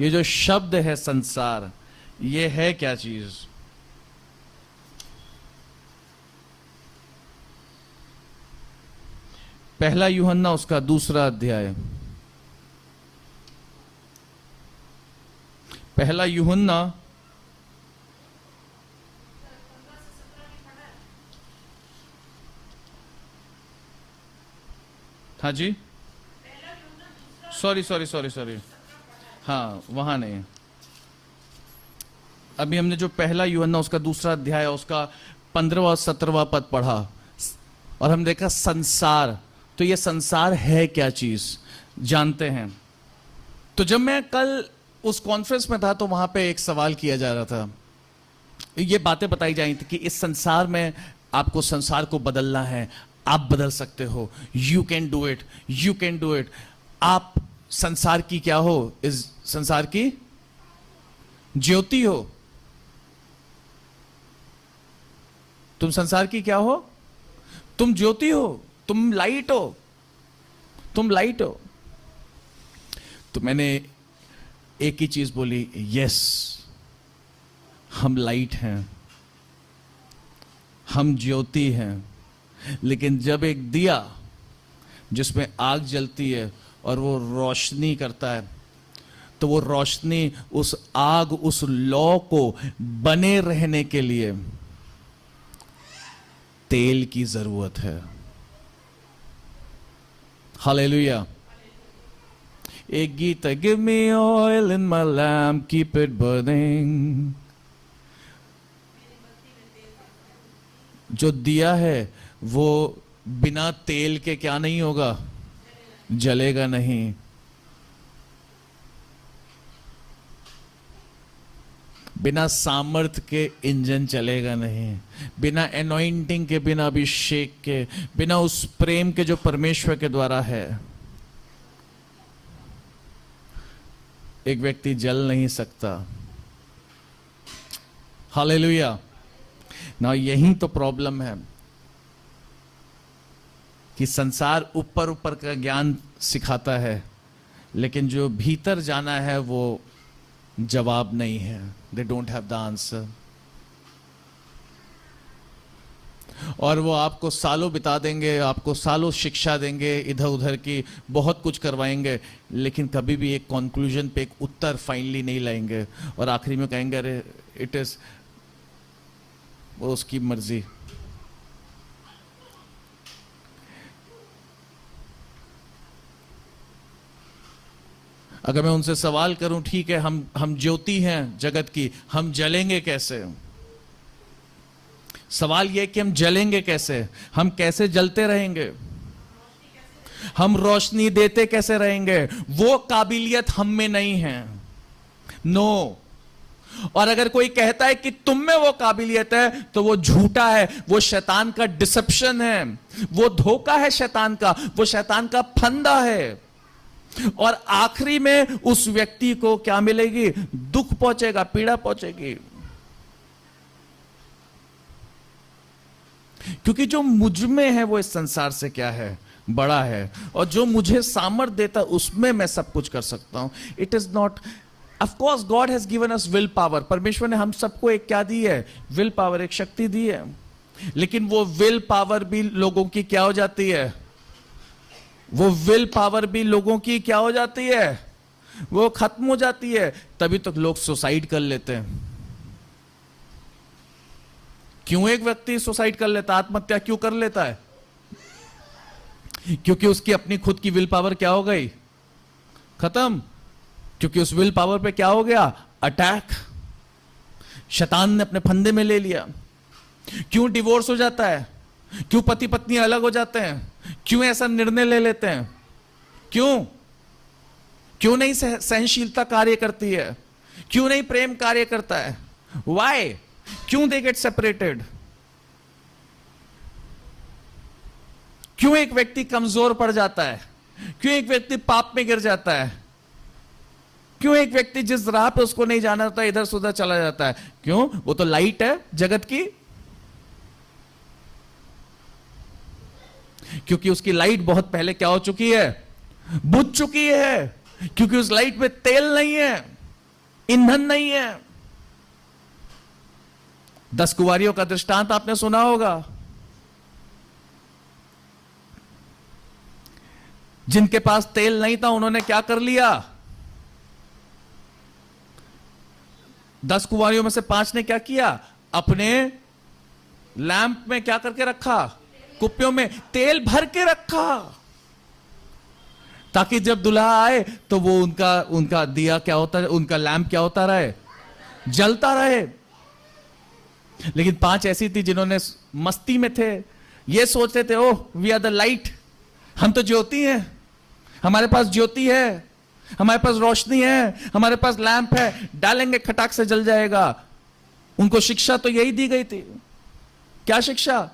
ये जो शब्द है संसार, ये है क्या चीज? पहला यूहन्ना उसका 2 अध्याय, पहला यूहन्ना हाँ जी, सॉरी, हाँ वहां नहीं। अभी हमने जो पहला यूहन्ना उसका 2 अध्याय, उसका 15वां और 17वां पद पढ़ा, और हम देखा संसार। तो ये संसार है क्या चीज, जानते हैं। तो जब मैं कल उस कॉन्फ्रेंस में था, तो वहां पे एक सवाल किया जा रहा था, ये बातें बताई जा रही थी कि इस संसार में आपको संसार को बदलना है, आप बदल सकते हो, you can do it, you can do it. आप संसार की क्या हो? इस संसार की ज्योति हो। तुम संसार की क्या हो? तुम ज्योति हो, तुम लाइट हो, तुम लाइट हो। तो मैंने एक ही चीज बोली, यस हम लाइट हैं, हम ज्योति हैं। लेकिन जब एक दिया जिसमें आग जलती है और वो रोशनी करता है, तो वो रोशनी, उस आग, उस लौ को बने रहने के लिए तेल की जरूरत है। हालेलुया। एक गीत है, give me oil in my lamp, keep it burning. जो दिया है वो बिना तेल के क्या नहीं होगा, जलेगा नहीं। बिना सामर्थ के इंजन चलेगा नहीं, बिना एनॉइंटिंग के, बिना अभिषेक के, बिना उस प्रेम के जो परमेश्वर के द्वारा है, एक व्यक्ति जल नहीं सकता। हालेलुया। ना यही तो प्रॉब्लम है कि संसार ऊपर ऊपर का ज्ञान सिखाता है, लेकिन जो भीतर जाना है वो जवाब नहीं है। They don't have the answer. और वो आपको सालों बिता देंगे, आपको सालों शिक्षा देंगे, इधर उधर की बहुत कुछ करवाएंगे, लेकिन कभी भी एक कंक्लूजन पे, एक उत्तर फाइनली नहीं लाएंगे, और आखिरी में कहेंगे अरे इट इज, वो उसकी मर्जी। अगर मैं उनसे सवाल करूं, ठीक है हम ज्योति हैं जगत की, हम जलेंगे कैसे? सवाल यह कि हम जलेंगे कैसे, हम कैसे जलते रहेंगे, हम रोशनी देते कैसे रहेंगे? वो काबिलियत हम में नहीं है। नो। और अगर कोई कहता है कि तुम में वो काबिलियत है, तो वो झूठा है, वो शैतान का डिसेप्शन है, वो धोखा है शैतान का, वो शैतान का फंदा है। और आखिरी में उस व्यक्ति को क्या मिलेगी? दुख पहुंचेगा, पीड़ा पहुंचेगी। क्योंकि जो मुझ में है वो इस संसार से क्या है? बड़ा है। और जो मुझे सामर्थ्य देता उसमें मैं सब कुछ कर सकता हूं। It is not, of course God has given us will power. परमेश्वर ने हम सबको एक क्या दी है? विल पावर, एक शक्ति दी है। लेकिन वो विल पावर भी लोगों की क्या हो जाती है? वो विल पावर भी लोगों की क्या हो जाती है? वो खत्म हो जाती है। तभी तो लोग सुसाइड कर लेते हैं। क्यों एक व्यक्ति सुसाइड कर लेता, आत्महत्या क्यों कर लेता है? क्योंकि उसकी अपनी खुद की विल पावर क्या हो गई? खत्म। क्योंकि उस विल पावर पे क्या हो गया? अटैक। शैतान ने अपने फंदे में ले लिया। क्यों डिवोर्स हो जाता है? क्यों पति पत्नी अलग हो जाते हैं? क्यों ऐसा निर्णय ले लेते हैं? क्यों नहीं सहनशीलता कार्य करती है? क्यों नहीं प्रेम कार्य करता है? वाई? क्यों दे गेट सेपरेटेड? क्यों एक व्यक्ति कमजोर पड़ जाता है? क्यों एक व्यक्ति पाप में गिर जाता है? क्यों एक व्यक्ति जिस राह पे उसको नहीं जाना होता इधर से उधर चला जाता है? क्यों? वो तो लाइट है जगत की। क्योंकि उसकी लाइट बहुत पहले क्या हो चुकी है? बुझ चुकी है। क्योंकि उस लाइट में तेल नहीं है, ईंधन नहीं है। 10 कुंवारियों का दृष्टांत आपने सुना होगा, जिनके पास तेल नहीं था उन्होंने क्या कर लिया? 10 कुंवारियों में से 5 ने क्या किया? अपने लैंप में क्या करके रखा? कुप्पियों में तेल भर के रखा, ताकि जब दुल्हा आए तो वो उनका दिया क्या होता है, उनका लैंप क्या होता रहे? जलता रहे। लेकिन 5 ऐसी थी जिन्होंने मस्ती में थे, ये सोचते थे oh we are the light, हम तो ज्योति हैं, हमारे पास ज्योति है, हमारे पास रोशनी है, हमारे पास लैंप है, डालेंगे खटाक से जल जाएगा। उनको शिक्षा तो यही दी गई थी। क्या शिक्षा?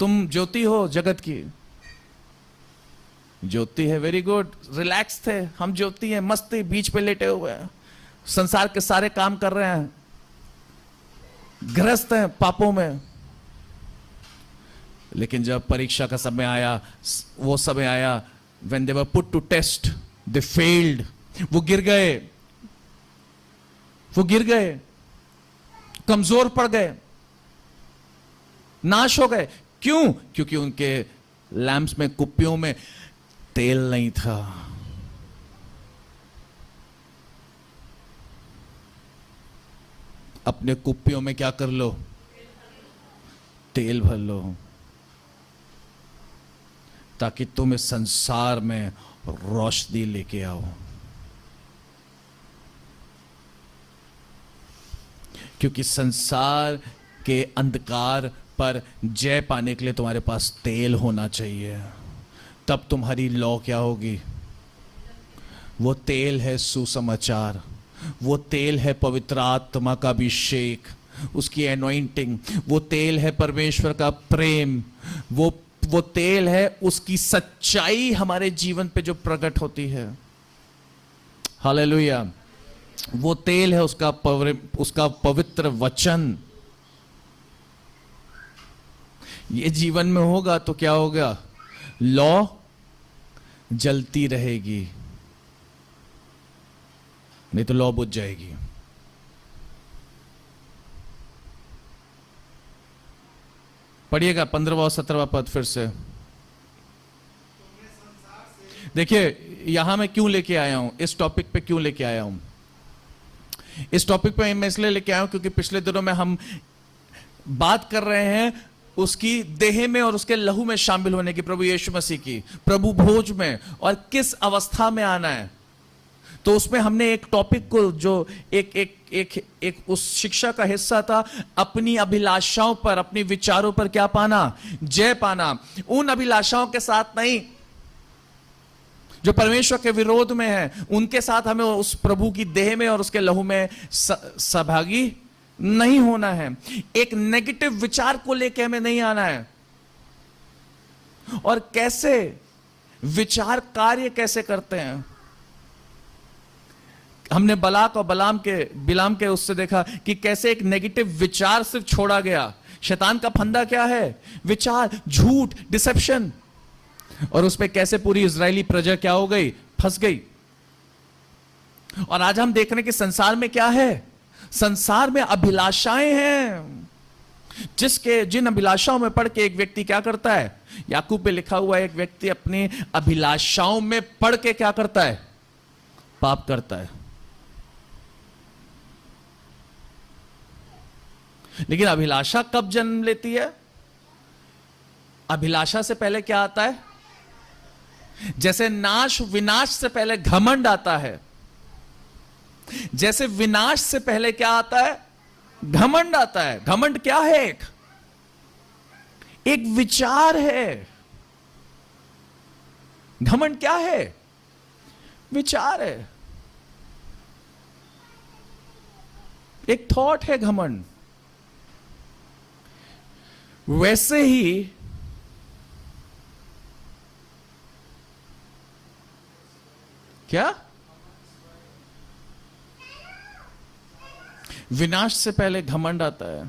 तुम ज्योति हो जगत की। ज्योति है, वेरी गुड, रिलैक्स थे, हम ज्योति हैं, मस्ती, बीच पे लेटे हुए हैं, संसार के सारे काम कर रहे हैं, ग्रस्त हैं पापों में। लेकिन जब परीक्षा का समय आया, वो समय आया when they were put to test, they failed, वो गिर गए, कमजोर पड़ गए, नाश हो गए। क्यों? क्योंकि उनके लैंप्स में, कुप्पियों में तेल नहीं था। अपने कुप्पियों में क्या कर लो? तेल भर लो, ताकि तुम इस संसार में रोशनी लेके आओ। क्योंकि संसार के अंधकार पर जय पाने के लिए तुम्हारे पास तेल होना चाहिए। तब तुम्हारी लौ क्या होगी? वो तेल है सुसमाचार, वो तेल है पवित्र आत्मा का अभिषेक, उसकी एनॉइंटिंग, वो तेल है परमेश्वर का प्रेम, वो तेल है उसकी सच्चाई हमारे जीवन पे जो प्रकट होती है। हालेलुया। वो तेल है उसका पवित्र वचन। ये जीवन में होगा तो क्या होगा? लौ जलती रहेगी, नहीं तो लौ बुझ जाएगी। पढ़िएगा 15वां और 17वां पद फिर से। देखिए यहां मैं क्यों लेके आया हूं, इस टॉपिक पे क्यों लेके आया हूं। इस टॉपिक पे मैं इसलिए लेके आया हूं क्योंकि पिछले दिनों में हम बात कर रहे हैं उसकी देह में और उसके लहू में शामिल होने की, प्रभु यीशु मसीह की प्रभु भोज में, और किस अवस्था में आना है। तो उसमें हमने एक टॉपिक को जो एक उस शिक्षा का हिस्सा था, अपनी अभिलाषाओं पर, अपने विचारों पर क्या पाना? जय पाना। उन अभिलाषाओं के साथ नहीं जो परमेश्वर के विरोध में है, उनके साथ हमें उस प्रभु की देह में और उसके लहू में सहभागी नहीं होना है। एक नेगेटिव विचार को लेकर हमें नहीं आना है। और कैसे विचार कार्य कैसे करते हैं, हमने बलाक और बिलाम के उससे देखा कि कैसे एक नेगेटिव विचार सिर्फ छोड़ा गया। शैतान का फंदा क्या है? विचार, झूठ, डिसेप्शन। और उसपे कैसे पूरी इजरायली प्रजा क्या हो गई? फंस गई। और आज हम देख रहे हैं कि संसार में क्या है? संसार में अभिलाषाएं हैं, जिन अभिलाषाओं में पढ़ के एक व्यक्ति क्या करता है? याकूब पे लिखा हुआ है, एक व्यक्ति अपनी अभिलाषाओं में पढ़ के क्या करता है? पाप करता है। लेकिन अभिलाषा कब जन्म लेती है? अभिलाषा से पहले क्या आता है? जैसे विनाश से पहले घमंड आता है, जैसे विनाश से पहले क्या आता है? घमंड आता है। घमंड क्या है? एक विचार है। घमंड क्या है? विचार है, एक थॉट है घमंड। वैसे ही क्या? विनाश से पहले घमंड आता है।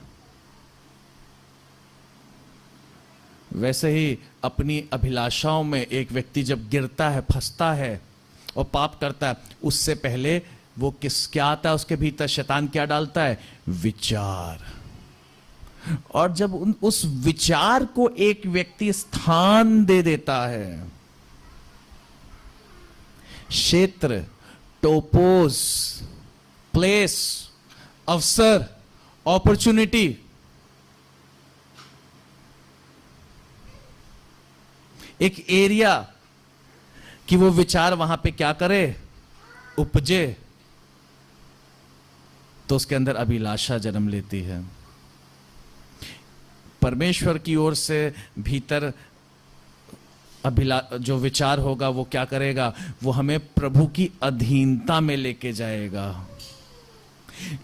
वैसे ही अपनी अभिलाषाओं में एक व्यक्ति जब गिरता है, फंसता है और पाप करता है, उससे पहले वो क्या आता है उसके भीतर? शैतान क्या डालता है? विचार। और जब उस विचार को एक व्यक्ति स्थान दे देता है, क्षेत्र, टोपोज, प्लेस, अवसर, अपॉर्चुनिटी, एक एरिया कि वो विचार वहां पे क्या करे? उपजे, तो उसके अंदर अभिलाषा जन्म लेती है। परमेश्वर की ओर से भीतर जो विचार होगा वो क्या करेगा? वो हमें प्रभु की अधीनता में लेके जाएगा।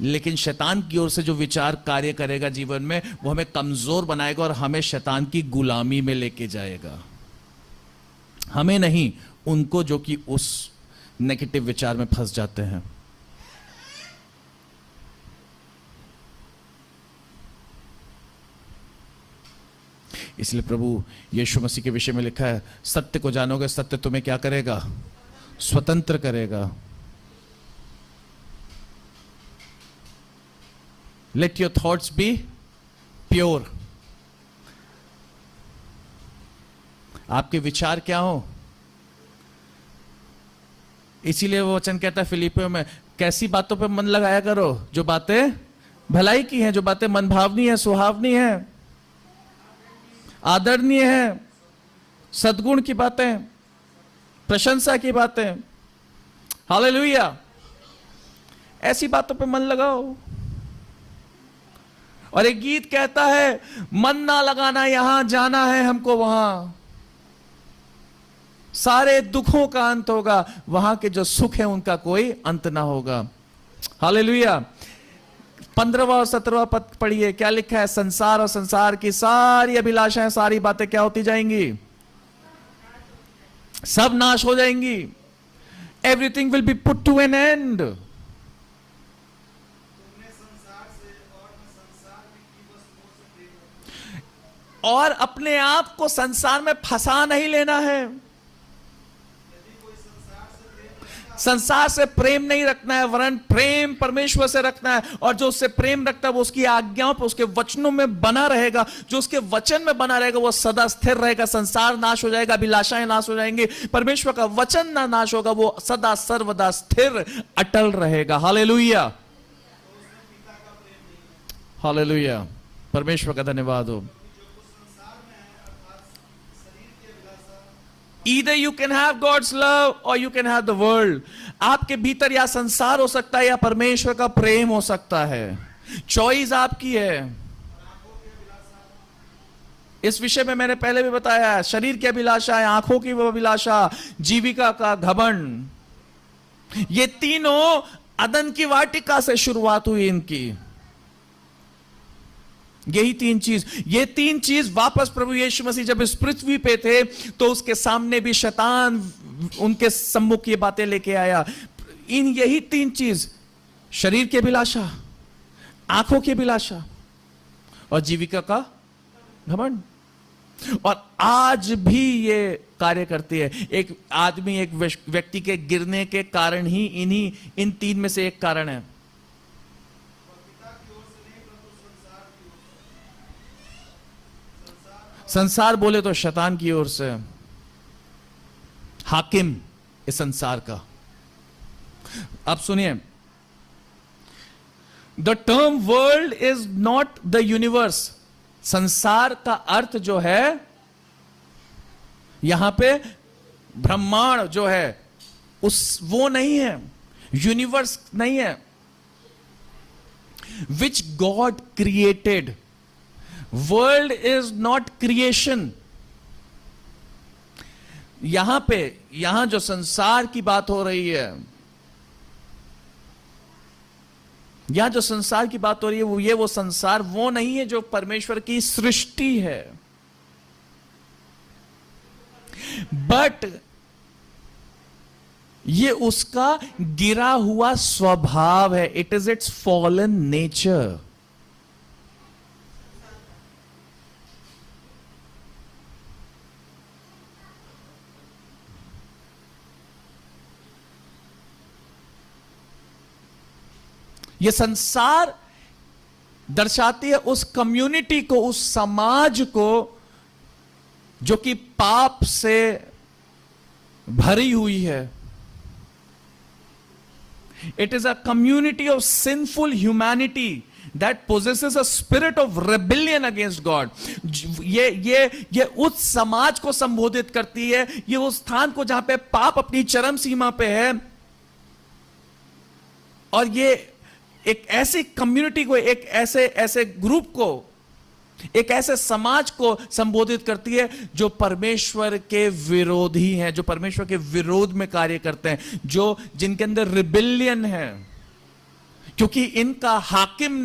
लेकिन शैतान की ओर से जो विचार कार्य करेगा जीवन में, वो हमें कमजोर बनाएगा और हमें शैतान की गुलामी में लेके जाएगा। हमें नहीं, उनको जो कि उस नेगेटिव विचार में फंस जाते हैं। इसलिए प्रभु यीशु मसीह के विषय में लिखा है, सत्य को जानोगे, सत्य तुम्हें क्या करेगा? स्वतंत्र करेगा। Let your thoughts be pure. आपके विचार क्या हो, इसीलिए वो वचन कहता है फिलिपियों में, कैसी बातों पे मन लगाया करो, जो बातें भलाई की हैं, जो बातें मनभावनी है, सुहावनी है, आदरणीय है, सद्गुण की बातें, प्रशंसा की बातें। हालेलुया। ऐसी बातों पे मन लगाओ। और एक गीत कहता है, मन ना लगाना यहां, जाना है हमको वहां, सारे दुखों का अंत होगा, वहां के जो सुख है उनका कोई अंत ना होगा। हालेलुया। 15वां और 17वां पद पढ़िए, क्या लिखा है? संसार और संसार की सारी अभिलाषाएं, सारी बातें क्या होती जाएंगी? सब नाश हो जाएंगी। Everything will be put to an end. और अपने आप को संसार में फंसा नहीं लेना है। संसार से प्रेम नहीं रखना है, वरन प्रेम परमेश्वर से रखना है। और जो उससे प्रेम रखता है वो उसकी आज्ञाओं पर, उसके वचनों में बना रहेगा। जो उसके वचन में बना रहेगा वो सदा स्थिर रहेगा। संसार नाश हो जाएगा, अभिलाषाएं नाश हो जाएंगी, परमेश्वर का वचन ना नाश होगा, वो सदा सर्वदा स्थिर अटल रहेगा। Hallelujah, hallelujah. परमेश्वर का धन्यवाद हो। Either you can have God's love or you can have the world. आपके भीतर या संसार हो सकता है या परमेश्वर का प्रेम हो सकता है। चॉइस आपकी है। इस विषय में मैंने पहले भी बताया है, शरीर की अभिलाषा है, आंखों की अभिलाषा, जीविका का घमंड, ये तीनों अदन की वाटिका से शुरुआत हुई इनकी। यही ये तीन चीज वापस प्रभु यीशु मसीह जब इस पृथ्वी पे थे तो उसके सामने भी शैतान उनके सम्मुख ये बातें लेके आया। यही तीन चीज, शरीर की अभिलाषा, आंखों की अभिलाषा और जीविका का घमंड, और आज भी ये कार्य करती है। एक आदमी, एक व्यक्ति के गिरने के कारण ही इन तीन में से एक कारण है। संसार बोले तो शैतान की ओर से, हाकिम इस संसार का। अब सुनिए, the term world is not the universe. संसार का अर्थ जो है यहां पे ब्रह्मांड जो है वो नहीं है, यूनिवर्स नहीं है। Which God created. World is not creation. यहां जो संसार की बात हो रही है, यहां जो संसार की बात हो रही है, वो संसार वो नहीं है जो परमेश्वर की सृष्टि है, बट ये उसका गिरा हुआ स्वभाव है। It is it's fallen nature. ये संसार दर्शाती है उस कम्युनिटी को, उस समाज को जो कि पाप से भरी हुई है। It is a community of sinful humanity that possesses a spirit of rebellion against God. ये उस समाज को संबोधित करती है, ये उस स्थान को जहां पे पाप अपनी चरम सीमा पे है, और ये एक ऐसी कम्युनिटी को, एक ऐसे ग्रुप को, एक ऐसे समाज को संबोधित करती है जो परमेश्वर के विरोधी हैं, जो परमेश्वर के विरोध में कार्य करते हैं, जिनके अंदर रिबिलियन है। क्योंकि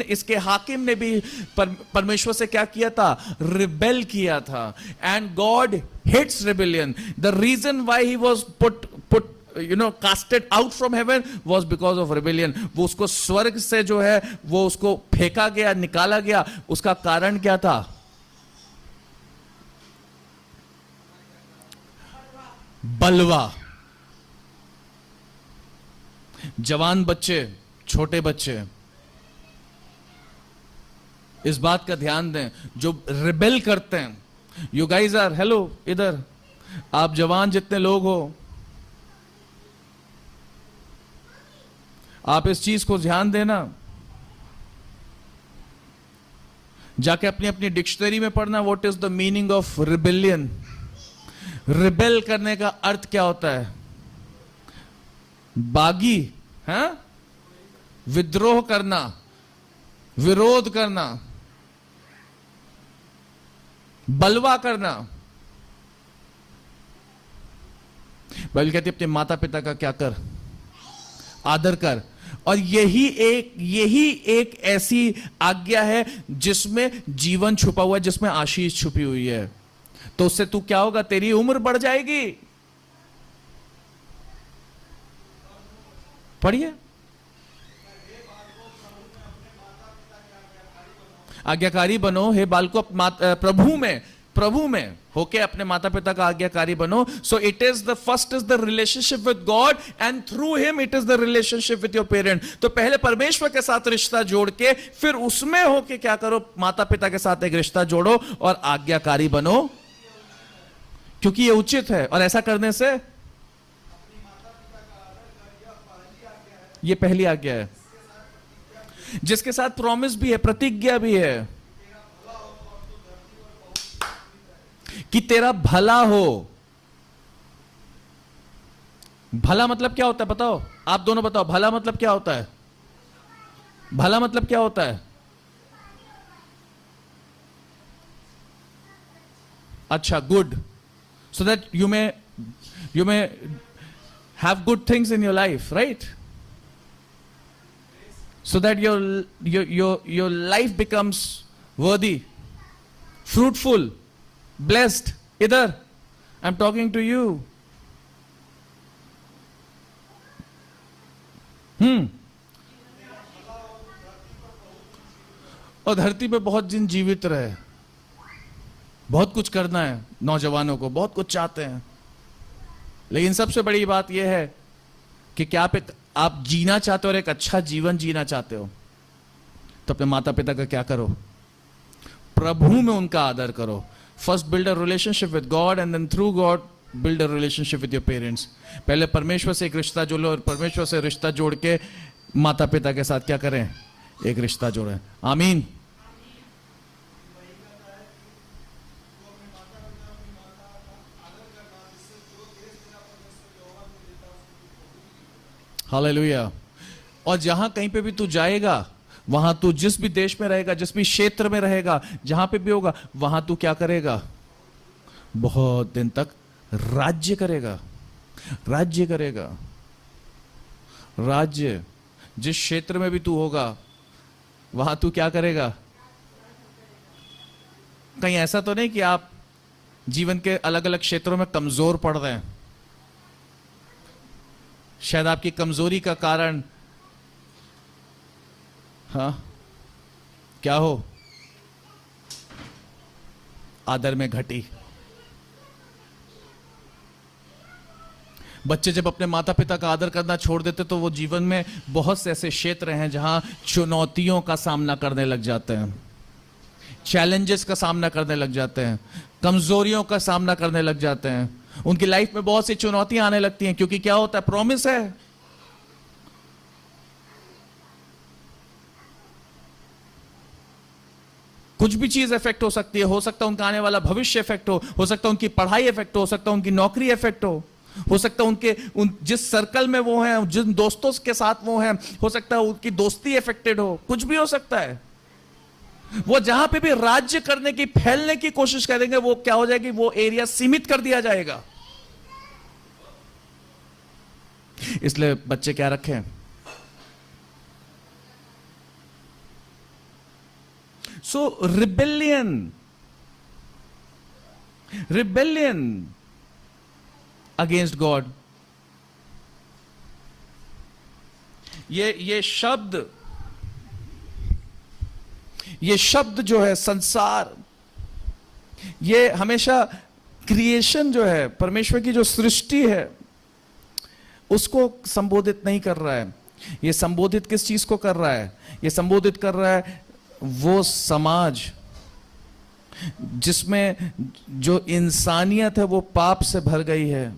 इसके हाकिम ने भी परमेश्वर से क्या किया था? रिबेल किया था। And God hates rebellion. The reason why he was put casted out from heaven was because of rebellion. वो उसको स्वर्ग से जो है वो उसको फेंका गया, निकाला गया। उसका कारण क्या था? बलवा। जवान बच्चे, छोटे बच्चे, इस बात का ध्यान दें, जो रिबेल करते हैं। यू गाइज आर, हेलो इधर, आप जवान जितने लोग हो, आप इस चीज को ध्यान देना। जाके अपनी अपनी डिक्शनरी में पढ़ना, what is the meaning of rebellion. Rebel करने का अर्थ क्या होता है? बागी, हाँ, विद्रोह करना, विरोध करना, बलवा करना। बाइबल कहती है अपने माता पिता का क्या कर? आदर कर। और यही एक ऐसी आज्ञा है जिसमें जीवन छुपा हुआ है, जिसमें आशीष छुपी हुई है। तो उससे तू क्या होगा? तेरी उम्र बढ़ जाएगी। पढ़िए, आज्ञाकारी बनो हे बालको, प्रभु में होके अपने माता पिता का आज्ञाकारी बनो। So it is the first is the relationship with God and through him it is the relationship with your parent. तो पहले परमेश्वर के साथ रिश्ता जोड़ के फिर उसमें होके क्या करो? माता पिता के साथ एक रिश्ता जोड़ो और आज्ञाकारी बनो, क्योंकि ये उचित है। और ऐसा करने से ये पहली आज्ञा है, जिसके साथ प्रॉमिस भी है, प्रतिज्ञा भी है कि तेरा भला हो। भला मतलब क्या होता है बताओ? आप दोनों बताओ, भला मतलब क्या होता है? भला मतलब क्या होता है? अच्छा, good, so that you may have good things in your life, right? So that your life becomes worthy, fruitful, blessed. Idhar, I'm talking to you. और धरती पे बहुत दिन जीवित रहे। बहुत कुछ करना है नौजवानों को, बहुत कुछ चाहते हैं, लेकिन सबसे बड़ी बात यह है कि क्या आप जीना चाहते हो और एक अच्छा जीवन जीना चाहते हो, तो अपने माता पिता का क्या करो? प्रभु में उनका आदर करो। First build a relationship with God and then through God build a relationship with your parents. पहले परमेश्वर से एक रिश्ता जोड़ो और परमेश्वर से रिश्ता जोड़ के माता पिता के साथ क्या करें? एक रिश्ता जोड़ें। आमीन। हालेलुया। और जहां कहीं पे भी तू जाएगा, वहां तू जिस भी देश में रहेगा, जिस भी क्षेत्र में रहेगा, जहां पे भी होगा, वहां तू क्या करेगा? बहुत दिन तक राज्य करेगा। राज्य करेगा। राज्य, जिस क्षेत्र में भी तू होगा वहां तू क्या करेगा? कहीं ऐसा तो नहीं कि आप जीवन के अलग अलग क्षेत्रों में कमजोर पड़ रहे हैं। शायद आपकी कमजोरी का कारण, हाँ, क्या हो? आदर में घटी। बच्चे जब अपने माता पिता का आदर करना छोड़ देते तो वो जीवन में बहुत से ऐसे क्षेत्र हैं जहां चुनौतियों का सामना करने लग जाते हैं, चैलेंजेस का सामना करने लग जाते हैं, कमजोरियों का सामना करने लग जाते हैं। उनकी लाइफ में बहुत सी चुनौतियां आने लगती हैं, क्योंकि क्या होता है? प्रॉमिस है। कुछ भी चीज इफेक्ट हो सकती है। हो सकता है उनका आने वाला भविष्य इफेक्ट हो सकता है उनकी पढ़ाई इफेक्ट हो सकता है उनकी नौकरी इफेक्ट हो सकता है जिस सर्कल में वो हैं, जिन दोस्तों के साथ वो हैं, हो सकता है उनकी दोस्ती इफेक्टेड हो, कुछ भी हो सकता है। वो जहां पे भी राज्य करने की, फैलने की कोशिश करेंगे, वो क्या हो जाएगी? वो एरिया सीमित कर दिया जाएगा। इसलिए बच्चे क्या रखें? सो रिबेलियन अगेंस्ट गॉड, ये शब्द जो है संसार, ये हमेशा क्रिएशन जो है, परमेश्वर की जो सृष्टि है, उसको संबोधित नहीं कर रहा है। ये संबोधित किस चीज को कर रहा है? ये संबोधित कर रहा है वो समाज जिसमें जो इंसानियत है वो पाप से भर गई है,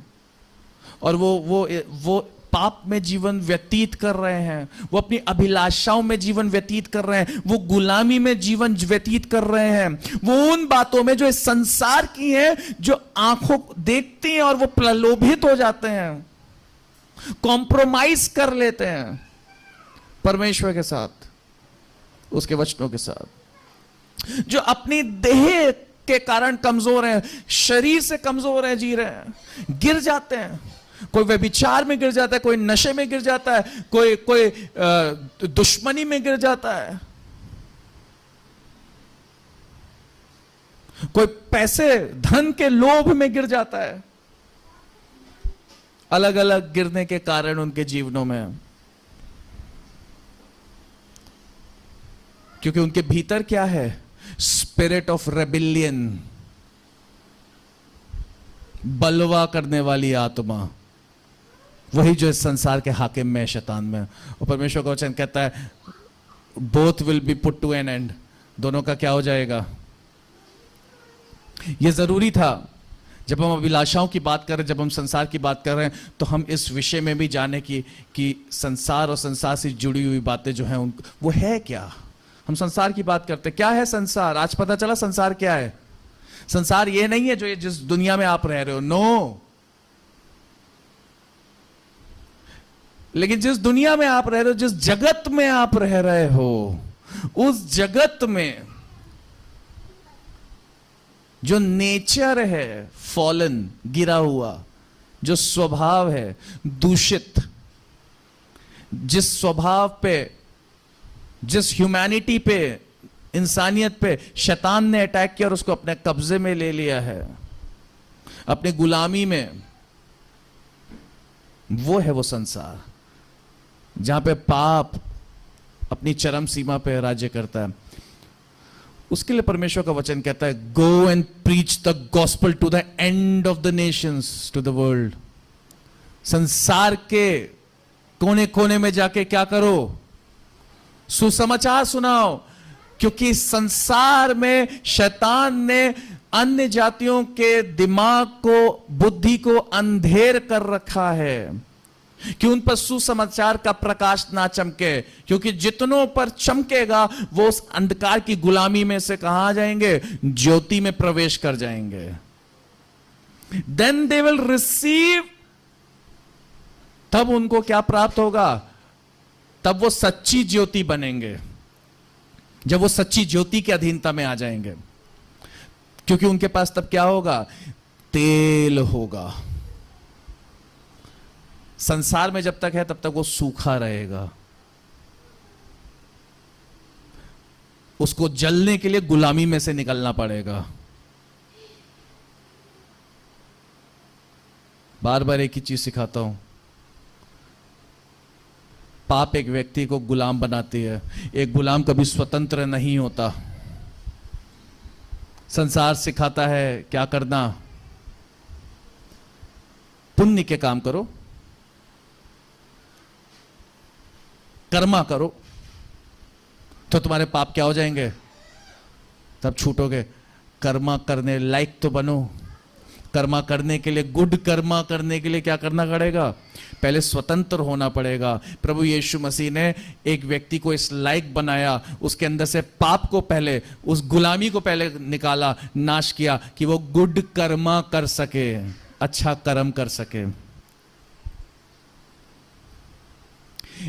और वो पाप में जीवन व्यतीत कर रहे हैं, वो अपनी अभिलाषाओं में जीवन व्यतीत कर रहे हैं, वो गुलामी में जीवन व्यतीत कर रहे हैं, वो उन बातों में जो इस संसार की हैं, जो आंखों देखती हैं और वो प्रलोभित हो जाते हैं, कॉम्प्रोमाइज कर लेते हैं परमेश्वर के साथ, उसके वचनों के साथ, जो अपनी देह के कारण कमजोर हैं, शरीर से कमजोर हैं, जी रहे हैं, गिर जाते हैं। कोई व्यभिचार में गिर जाता है, कोई नशे में गिर जाता है, कोई दुश्मनी में गिर जाता है, कोई पैसे धन के लोभ में गिर जाता है। अलग अलग गिरने के कारण उनके जीवनों में, क्योंकि उनके भीतर क्या है? स्पिरिट ऑफ रेबिलियन, बलवा करने वाली आत्मा, वही जो इस संसार के हाकिम में, शैतान में। और परमेश्वर का वचन कहता है both will be put to an end, दोनों का क्या हो जाएगा? यह जरूरी था जब हम अभिलाषाओं की बात कर रहे हैं, जब हम संसार की बात कर रहे हैं, तो हम इस विषय में भी जाने कि संसार और संसार से जुड़ी हुई बातें जो हैं वो है क्या। हम संसार की बात करते हैं, क्या है संसार? आज पता चला संसार क्या है। संसार ये नहीं है जो ये जिस दुनिया में आप रह रहे हो, नो। लेकिन जिस दुनिया में आप रह रहे हो, जिस जगत में आप रह रहे हो, उस जगत में जो नेचर है फॉलन, गिरा हुआ, जो स्वभाव है दूषित, जिस स्वभाव पे, जिस ह्यूमैनिटी पे, इंसानियत पे शैतान ने अटैक किया और उसको अपने कब्जे में ले लिया है, अपने गुलामी में, वो है वो संसार जहां पे पाप अपनी चरम सीमा पे राज्य करता है। उसके लिए परमेश्वर का वचन कहता है go and preach the gospel to the end of the nations, to the world. संसार के कोने कोने में जाके क्या करो? सुसमाचार सुनाओ, क्योंकि संसार में शैतान ने अन्य जातियों के दिमाग को, बुद्धि को अंधेर कर रखा है कि उन पर सुसमाचार का प्रकाश ना चमके, क्योंकि जितनों पर चमकेगा वो उस अंधकार की गुलामी में से कहां जाएंगे? ज्योति में प्रवेश कर जाएंगे। देन दे विल रिसीव, तब उनको क्या प्राप्त होगा? तब वो सच्ची ज्योति बनेंगे, जब वो सच्ची ज्योति की अधीनता में आ जाएंगे, क्योंकि उनके पास तब क्या होगा? तेल होगा। संसार में जब तक है तब तक वो सूखा रहेगा, उसको जलने के लिए गुलामी में से निकलना पड़ेगा। बार बार एक ही चीज सिखाता हूं, पाप एक व्यक्ति को गुलाम बनाती है। एक गुलाम कभी स्वतंत्र नहीं होता। संसार सिखाता है क्या करना? पुण्य के काम करो, कर्मा करो, तो तुम्हारे पाप क्या हो जाएंगे? तब छूटोगे। कर्मा करने लायक तो बनो। कर्मा करने के लिए, गुड कर्मा करने के लिए क्या करना पड़ेगा? पहले स्वतंत्र होना पड़ेगा। प्रभु यीशु मसीह ने एक व्यक्ति को इस लायक बनाया, उसके अंदर से पाप को पहले, उस गुलामी को पहले निकाला, नाश किया, कि वो गुड कर्मा कर सके, अच्छा कर्म कर सके।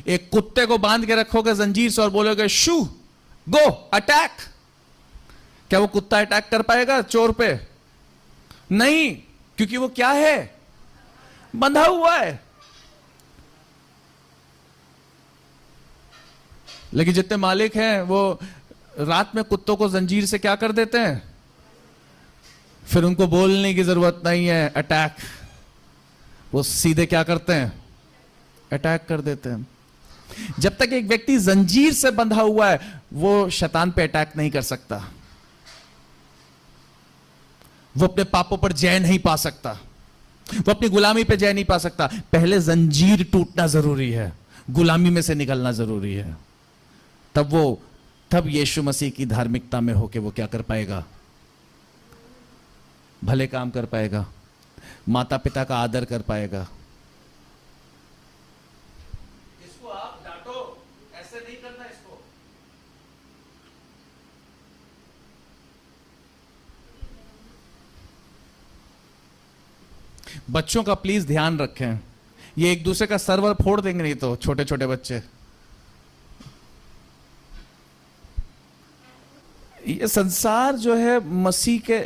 एक कुत्ते को बांध के रखोगे जंजीर से और बोलोगे शू गो अटैक, क्या वो कुत्ता अटैक कर पाएगा चोर पे? नहीं, क्योंकि वो क्या है? बंधा हुआ है। लेकिन जितने मालिक हैं वो रात में कुत्तों को जंजीर से क्या कर देते हैं? फिर उनको बोलने की जरूरत नहीं है, अटैक। वो सीधे क्या करते हैं? अटैक कर देते हैं। जब तक एक व्यक्ति जंजीर से बंधा हुआ है वो शैतान पे अटैक नहीं कर सकता, वो अपने पापों पर जय नहीं पा सकता, वो अपनी गुलामी पे जय नहीं पा सकता। पहले जंजीर टूटना जरूरी है, गुलामी में से निकलना जरूरी है। तब यीशु मसीह की धार्मिकता में होके वो क्या कर पाएगा? भले काम कर पाएगा, माता पिता का आदर कर पाएगा। इसको आप डांटो, ऐसे नहीं करना इसको। बच्चों का प्लीज ध्यान रखें, ये एक दूसरे का सर्वर फोड़ देंगे नहीं तो, छोटे छोटे बच्चे। ये संसार जो है मसीह के,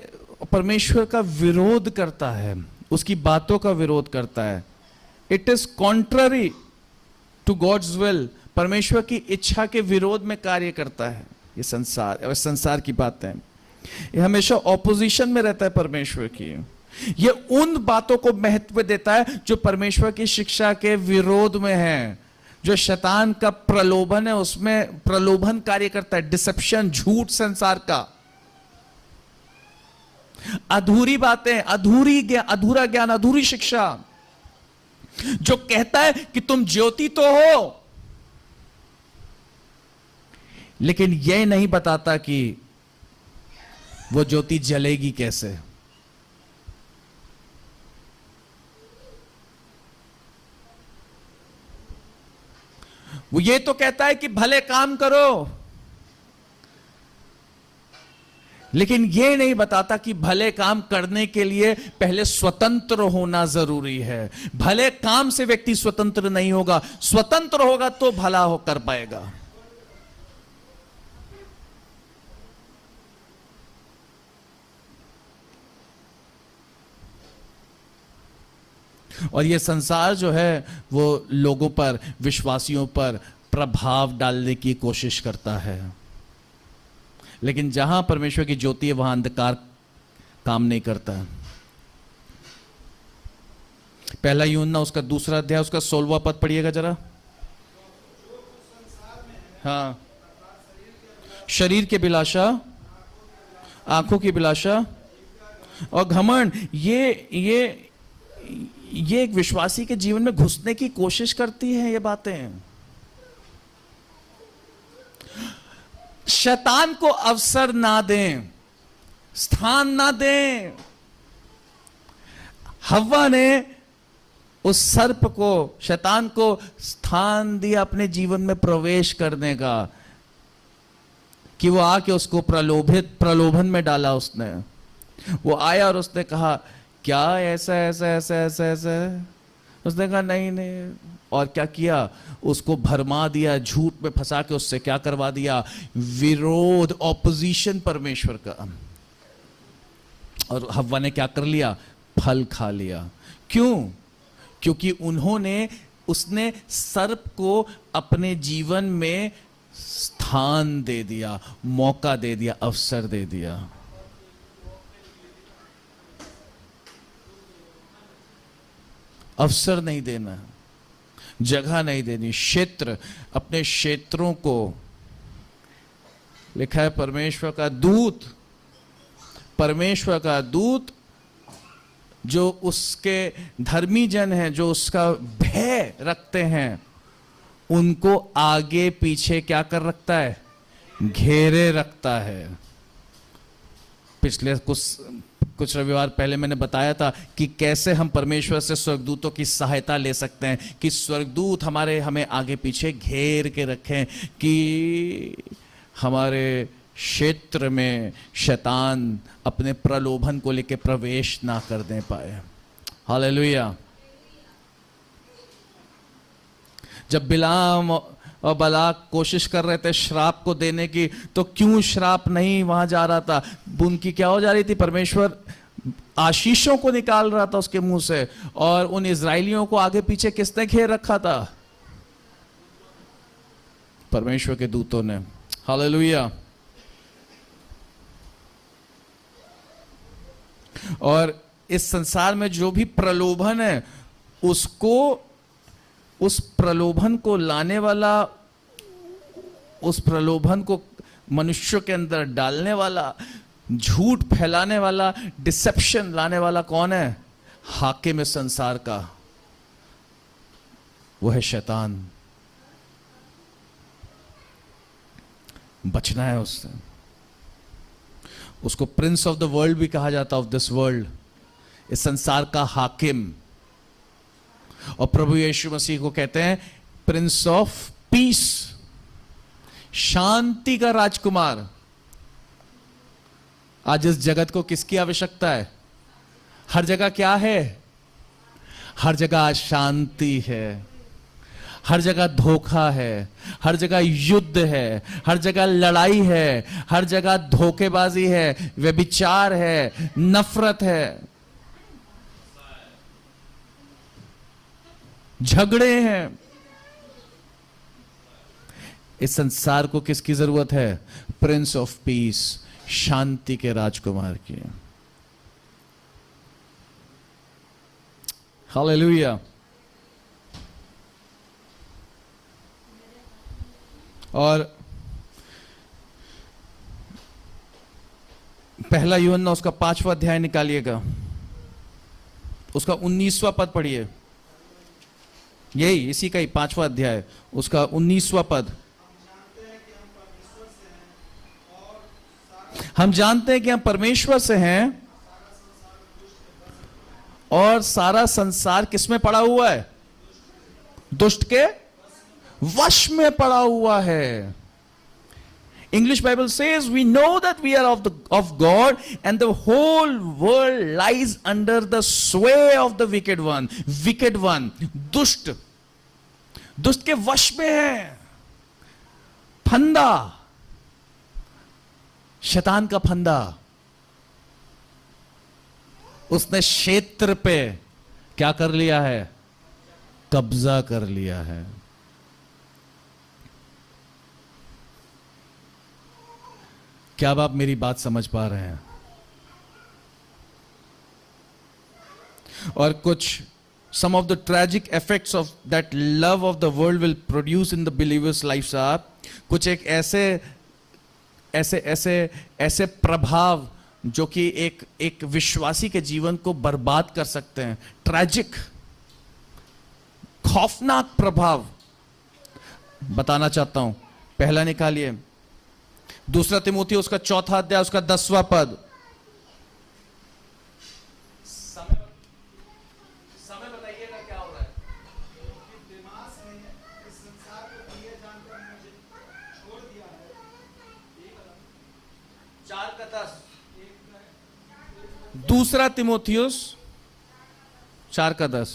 परमेश्वर का विरोध करता है, उसकी बातों का विरोध करता है। It is contrary to God's will, परमेश्वर की इच्छा के विरोध में कार्य करता है ये संसार। और संसार की बातें, ये हमेशा ऑपोजिशन में रहता है परमेश्वर की। ये उन बातों को महत्व देता है जो परमेश्वर की शिक्षा के विरोध में है, जो शैतान का प्रलोभन है, उसमें प्रलोभन कार्य करता है, डिसेप्शन, झूठ संसार का, अधूरी बातें, अधूरा ज्ञान, अधूरी शिक्षा, जो कहता है कि तुम ज्योति तो हो, लेकिन यह नहीं बताता कि वो ज्योति जलेगी कैसे। वो ये तो कहता है कि भले काम करो, लेकिन ये नहीं बताता कि भले काम करने के लिए पहले स्वतंत्र होना जरूरी है। भले काम से व्यक्ति स्वतंत्र नहीं होगा, स्वतंत्र होगा तो भला हो कर पाएगा। और ये संसार जो है वो लोगों पर, विश्वासियों पर प्रभाव डालने की कोशिश करता है, लेकिन जहां परमेश्वर की ज्योति है वहां अंधकार काम नहीं करता। पहला यूहन्ना उसका 2 अध्याय उसका 16वां पद पढ़िएगा जरा। हाँ, शरीर की अभिलाषा, आंखों की अभिलाषा और घमंड, ये एक विश्वासी के जीवन में घुसने की कोशिश करती है ये बातें। शैतान को अवसर ना दें, स्थान ना दें। हव्वा ने उस सर्प को, शैतान को स्थान दिया अपने जीवन में प्रवेश करने का, कि वो आके उसको प्रलोभन में डाला। उसने, वो आया और उसने कहा क्या ऐसा ऐसा ऐसा ऐसा ऐसा, उसने कहा नहीं नहीं, और क्या किया, उसको भरमा दिया, झूठ में फंसा के उससे क्या करवा दिया, विरोध, ऑपोजिशन परमेश्वर का। और हव्वा ने क्या कर लिया, फल खा लिया। क्यों? क्योंकि उसने सर्प को अपने जीवन में स्थान दे दिया, मौका दे दिया, अवसर दे दिया। अवसर नहीं देना, जगह नहीं देनी, क्षेत्र, अपने क्षेत्रों को। लिखा है परमेश्वर का दूत जो उसके धर्मी जन हैं, जो उसका भय रखते हैं, उनको आगे पीछे क्या कर रखता है, घेरे रखता है। पिछले कुछ रविवार पहले मैंने बताया था कि कैसे हम परमेश्वर से स्वर्गदूतों की सहायता ले सकते हैं, कि स्वर्गदूत हमें आगे पीछे घेर के रखें, कि हमारे क्षेत्र में शैतान अपने प्रलोभन को लेकर प्रवेश ना करने पाए। हालेलुया। जब बिलाम और बालाक कोशिश कर रहे थे श्राप को देने की, तो क्यों श्राप नहीं वहां जा रहा था? उनकी क्या हो जा रही थी? परमेश्वर आशीषों को निकाल रहा था उसके मुंह से। और उन इजराइलियों को आगे पीछे किसने घेर रखा था? परमेश्वर के दूतों ने। हालेलुया। और इस संसार में जो भी प्रलोभन है, उस प्रलोभन को लाने वाला, उस प्रलोभन को मनुष्य के अंदर डालने वाला, झूठ फैलाने वाला, डिसेप्शन लाने वाला कौन है? हाकिम इस संसार का, वो है शैतान। बचना है उससे। उसको प्रिंस ऑफ द वर्ल्ड भी कहा जाता, ऑफ दिस वर्ल्ड, इस संसार का हाकिम। और प्रभु यीशु मसीह को कहते हैं प्रिंस ऑफ पीस, शांति का राजकुमार। आज इस जगत को किसकी आवश्यकता है? हर जगह क्या है? हर जगह अशांति है, हर जगह धोखा है, हर जगह युद्ध है, हर जगह लड़ाई है, हर जगह धोखेबाजी है, व्यभिचार है, नफरत है, झगड़े हैं। इस संसार को किसकी जरूरत है? प्रिंस ऑफ पीस, शांति के राजकुमार की। हालेलुया। और पहला यूहन्ना उसका 5वां अध्याय निकालिएगा, उसका 19वां पद पढ़िए। यही इसी का ही 5वां अध्याय, उसका 19वां पद। हम जानते हैं कि हम परमेश्वर से हैं और सारा संसार किसमें पड़ा हुआ है? दुष्ट के वश में पड़ा हुआ है। English Bible says we know that we are of God and the whole world lies under the sway of the wicked one. Wicked one, दुष्ट, दुष्ट के वश में है। फंदा, शैतान का फंदा, उसने क्षेत्र पे क्या कर लिया है? कब्जा कर लिया है। क्या अब आप मेरी बात समझ पा रहे हैं? और कुछ some of the tragic effects of that love of the world will produce in the believers lives are, कुछ एक ऐसे प्रभाव जो कि एक विश्वासी के जीवन को बर्बाद कर सकते हैं। ट्रैजिक, खौफनाक प्रभाव बताना चाहता हूं। पहला निकालिए, 2 तिमोथी उसका 4वां अध्याय, उसका 10वां पद। समय बताइएगा क्या हो रहा है? देमास ने इस संसार को प्रिय जानकर मुझे छोड़ दिया है। 4:10। 2 तिमोथियुस 4:10।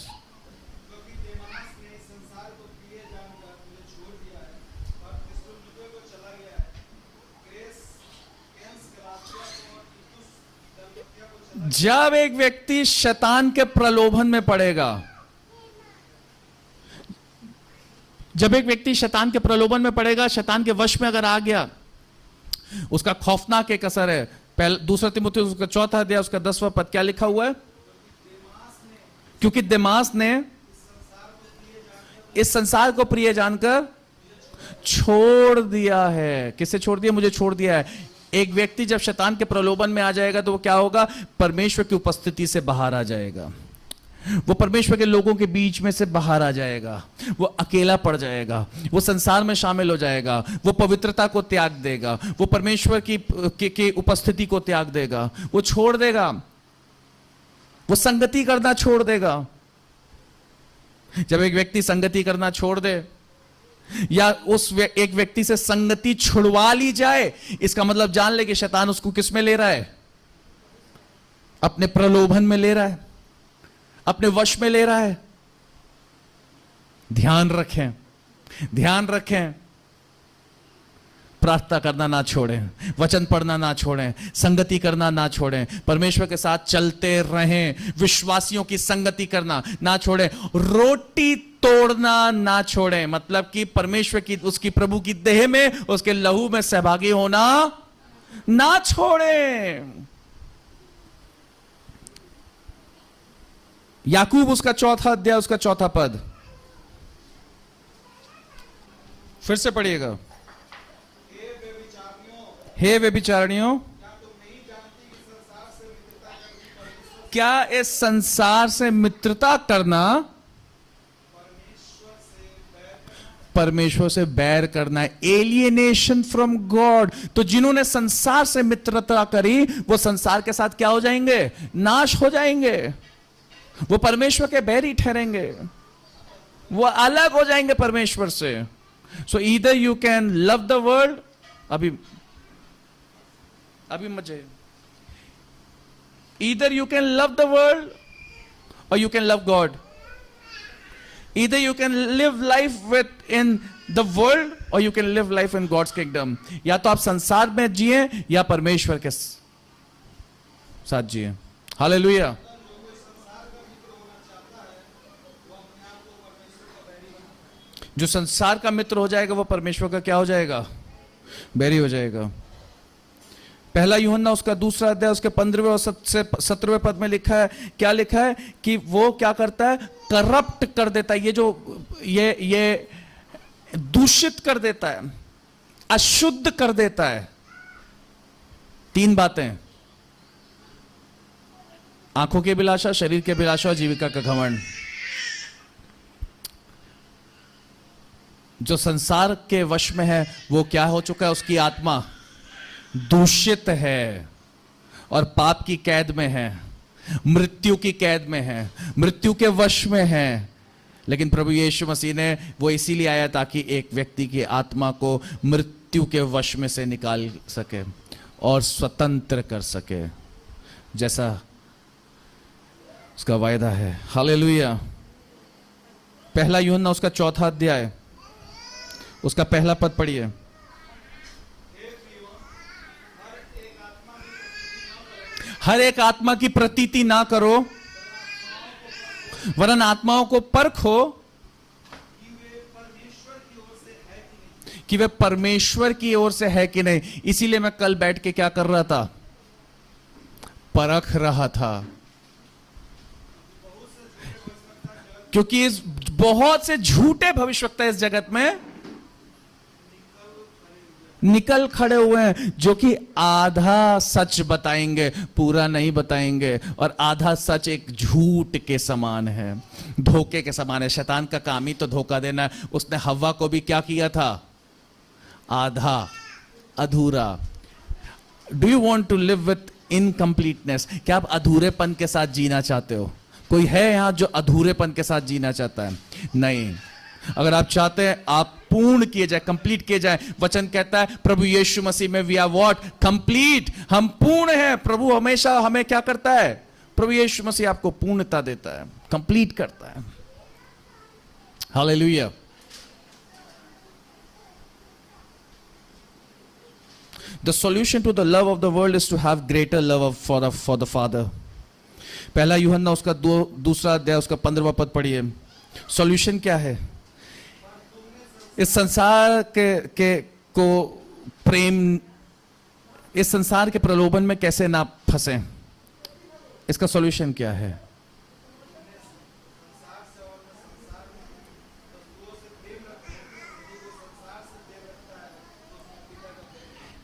क्योंकि देमास ने इस संसार को प्रिय जानकर मुझे छोड़ दिया है और थिस्सलुनीके को चला गया है। क्रेसकेंस गलातिया को और तीतुस दलमतिया को चला गया। जब एक व्यक्ति शैतान के प्रलोभन में पड़ेगा, जब एक व्यक्ति शैतान के प्रलोभन में पड़ेगा, शैतान के वश में अगर आ गया, उसका खौफनाक एक असर है। 2 तिमोथी उसका 4वां अध्याय, उसका 10वां पद, क्या लिखा हुआ है? क्योंकि देमास ने इस संसार को प्रिय जानकर छोड़ दिया है। किसे छोड़ दिया? मुझे छोड़ दिया है। एक व्यक्ति जब शैतान के प्रलोभन में आ जाएगा तो वो क्या होगा? परमेश्वर की उपस्थिति से बाहर आ जाएगा, वो परमेश्वर के लोगों के बीच में से बाहर आ जाएगा, वो अकेला पड़ जाएगा, वो संसार में शामिल हो जाएगा, वो पवित्रता को त्याग देगा, वो परमेश्वर की उपस्थिति को त्याग देगा, वो छोड़ देगा, वो संगति करना छोड़ देगा। जब एक व्यक्ति संगति करना छोड़ दे या एक व्यक्ति से संगति छुड़वा ली जाए, इसका मतलब जान ले कि शैतान उसको किस में ले रहा है? अपने प्रलोभन में ले रहा है, अपने वश में ले रहा है। ध्यान रखें, ध्यान रखें। प्रार्थना करना ना छोड़ें, वचन पढ़ना ना छोड़ें, संगति करना ना छोड़ें, परमेश्वर के साथ चलते रहें, विश्वासियों की संगति करना ना छोड़ें, रोटी तोड़ना ना छोड़ें, मतलब कि परमेश्वर की, उसकी प्रभु की देह में, उसके लहू में सहभागी होना ना छोड़ें। याकूब उसका 4वां अध्याय, उसका 4वां पद, फिर से पढ़िएगा। हे व्यभिचारिणियों, क्या इस संसार से मित्रता करना परमेश्वर से बैर करना है, एलियनेशन फ्रॉम गॉड। तो जिन्होंने संसार से मित्रता करी वो संसार के साथ क्या हो जाएंगे? नाश हो जाएंगे। वो परमेश्वर के बैरी ठहरेंगे, वो अलग हो जाएंगे परमेश्वर से। So either you can love the world, अभी मजे, either you can love the world और you can love God. Either you can live life in the world or you can live life in God's kingdom. या तो आप संसार में जिए या परमेश्वर के साथ जिए। हालेलुया। जो संसार का मित्र हो जाएगा वो परमेश्वर का क्या हो जाएगा? बैरी हो जाएगा। पहला यूहन्ना उसका दूसरा अध्याय उसके 15वें और 17वें पद में लिखा है, क्या लिखा है कि वो क्या करता है? करप्ट कर देता है, ये दूषित कर देता है, अशुद्ध कर देता है। 3 बातें: आंखों की अभिलाषा, शरीर की अभिलाषा और जीविका का घमंड। जो संसार के वश में है वो क्या हो चुका है? उसकी आत्मा दूषित है और पाप की कैद में है, मृत्यु की कैद में है, मृत्यु के वश में है। लेकिन प्रभु यीशु मसीह ने वो इसीलिए आया ताकि एक व्यक्ति की आत्मा को मृत्यु के वश में से निकाल सके और स्वतंत्र कर सके, जैसा उसका वायदा है। हालेलुया। पहला यूहन्ना उसका 4था अध्याय उसका पहला पद पढ़िए। हर एक आत्मा की प्रतीति ना करो, वरन आत्माओं को परखो कि वे परमेश्वर की ओर से है कि नहीं। इसीलिए मैं कल बैठ के क्या कर रहा था? परख रहा था, क्योंकि इस बहुत से झूठे भविष्यवक्ता इस जगत में निकल खड़े हुए हैं, जो कि आधा सच बताएंगे, पूरा नहीं बताएंगे। और आधा सच एक झूठ के समान है, धोखे के समान है। शैतान का काम ही तो धोखा देना है। उसने हव्वा को भी क्या किया था? आधा, अधूरा। Do you want to live with incompleteness? क्या आप अधूरेपन के साथ जीना चाहते हो? कोई है यहां जो अधूरेपन के साथ जीना चाहता है? नहीं। अगर आप चाहते हैं आप पूर्ण किए जाए, कंप्लीट किए जाए, वचन कहता है प्रभु यीशु मसीह में वी आर व्हाट? कंप्लीट। हम पूर्ण हैं। प्रभु हमेशा हमें क्या करता है? प्रभु यीशु मसीह आपको पूर्णता देता है, कंप्लीट करता है। Hallelujah. The solution to the love of the world is to have greater love for the Father. पहला यूहन्ना उसका दूसरा अध्याय उसका 15वां पद पढ़िए। सॉल्यूशन क्या है? इस संसार को प्रेम, इस संसार के प्रलोभन में कैसे ना फंसे, इसका सॉल्यूशन क्या है?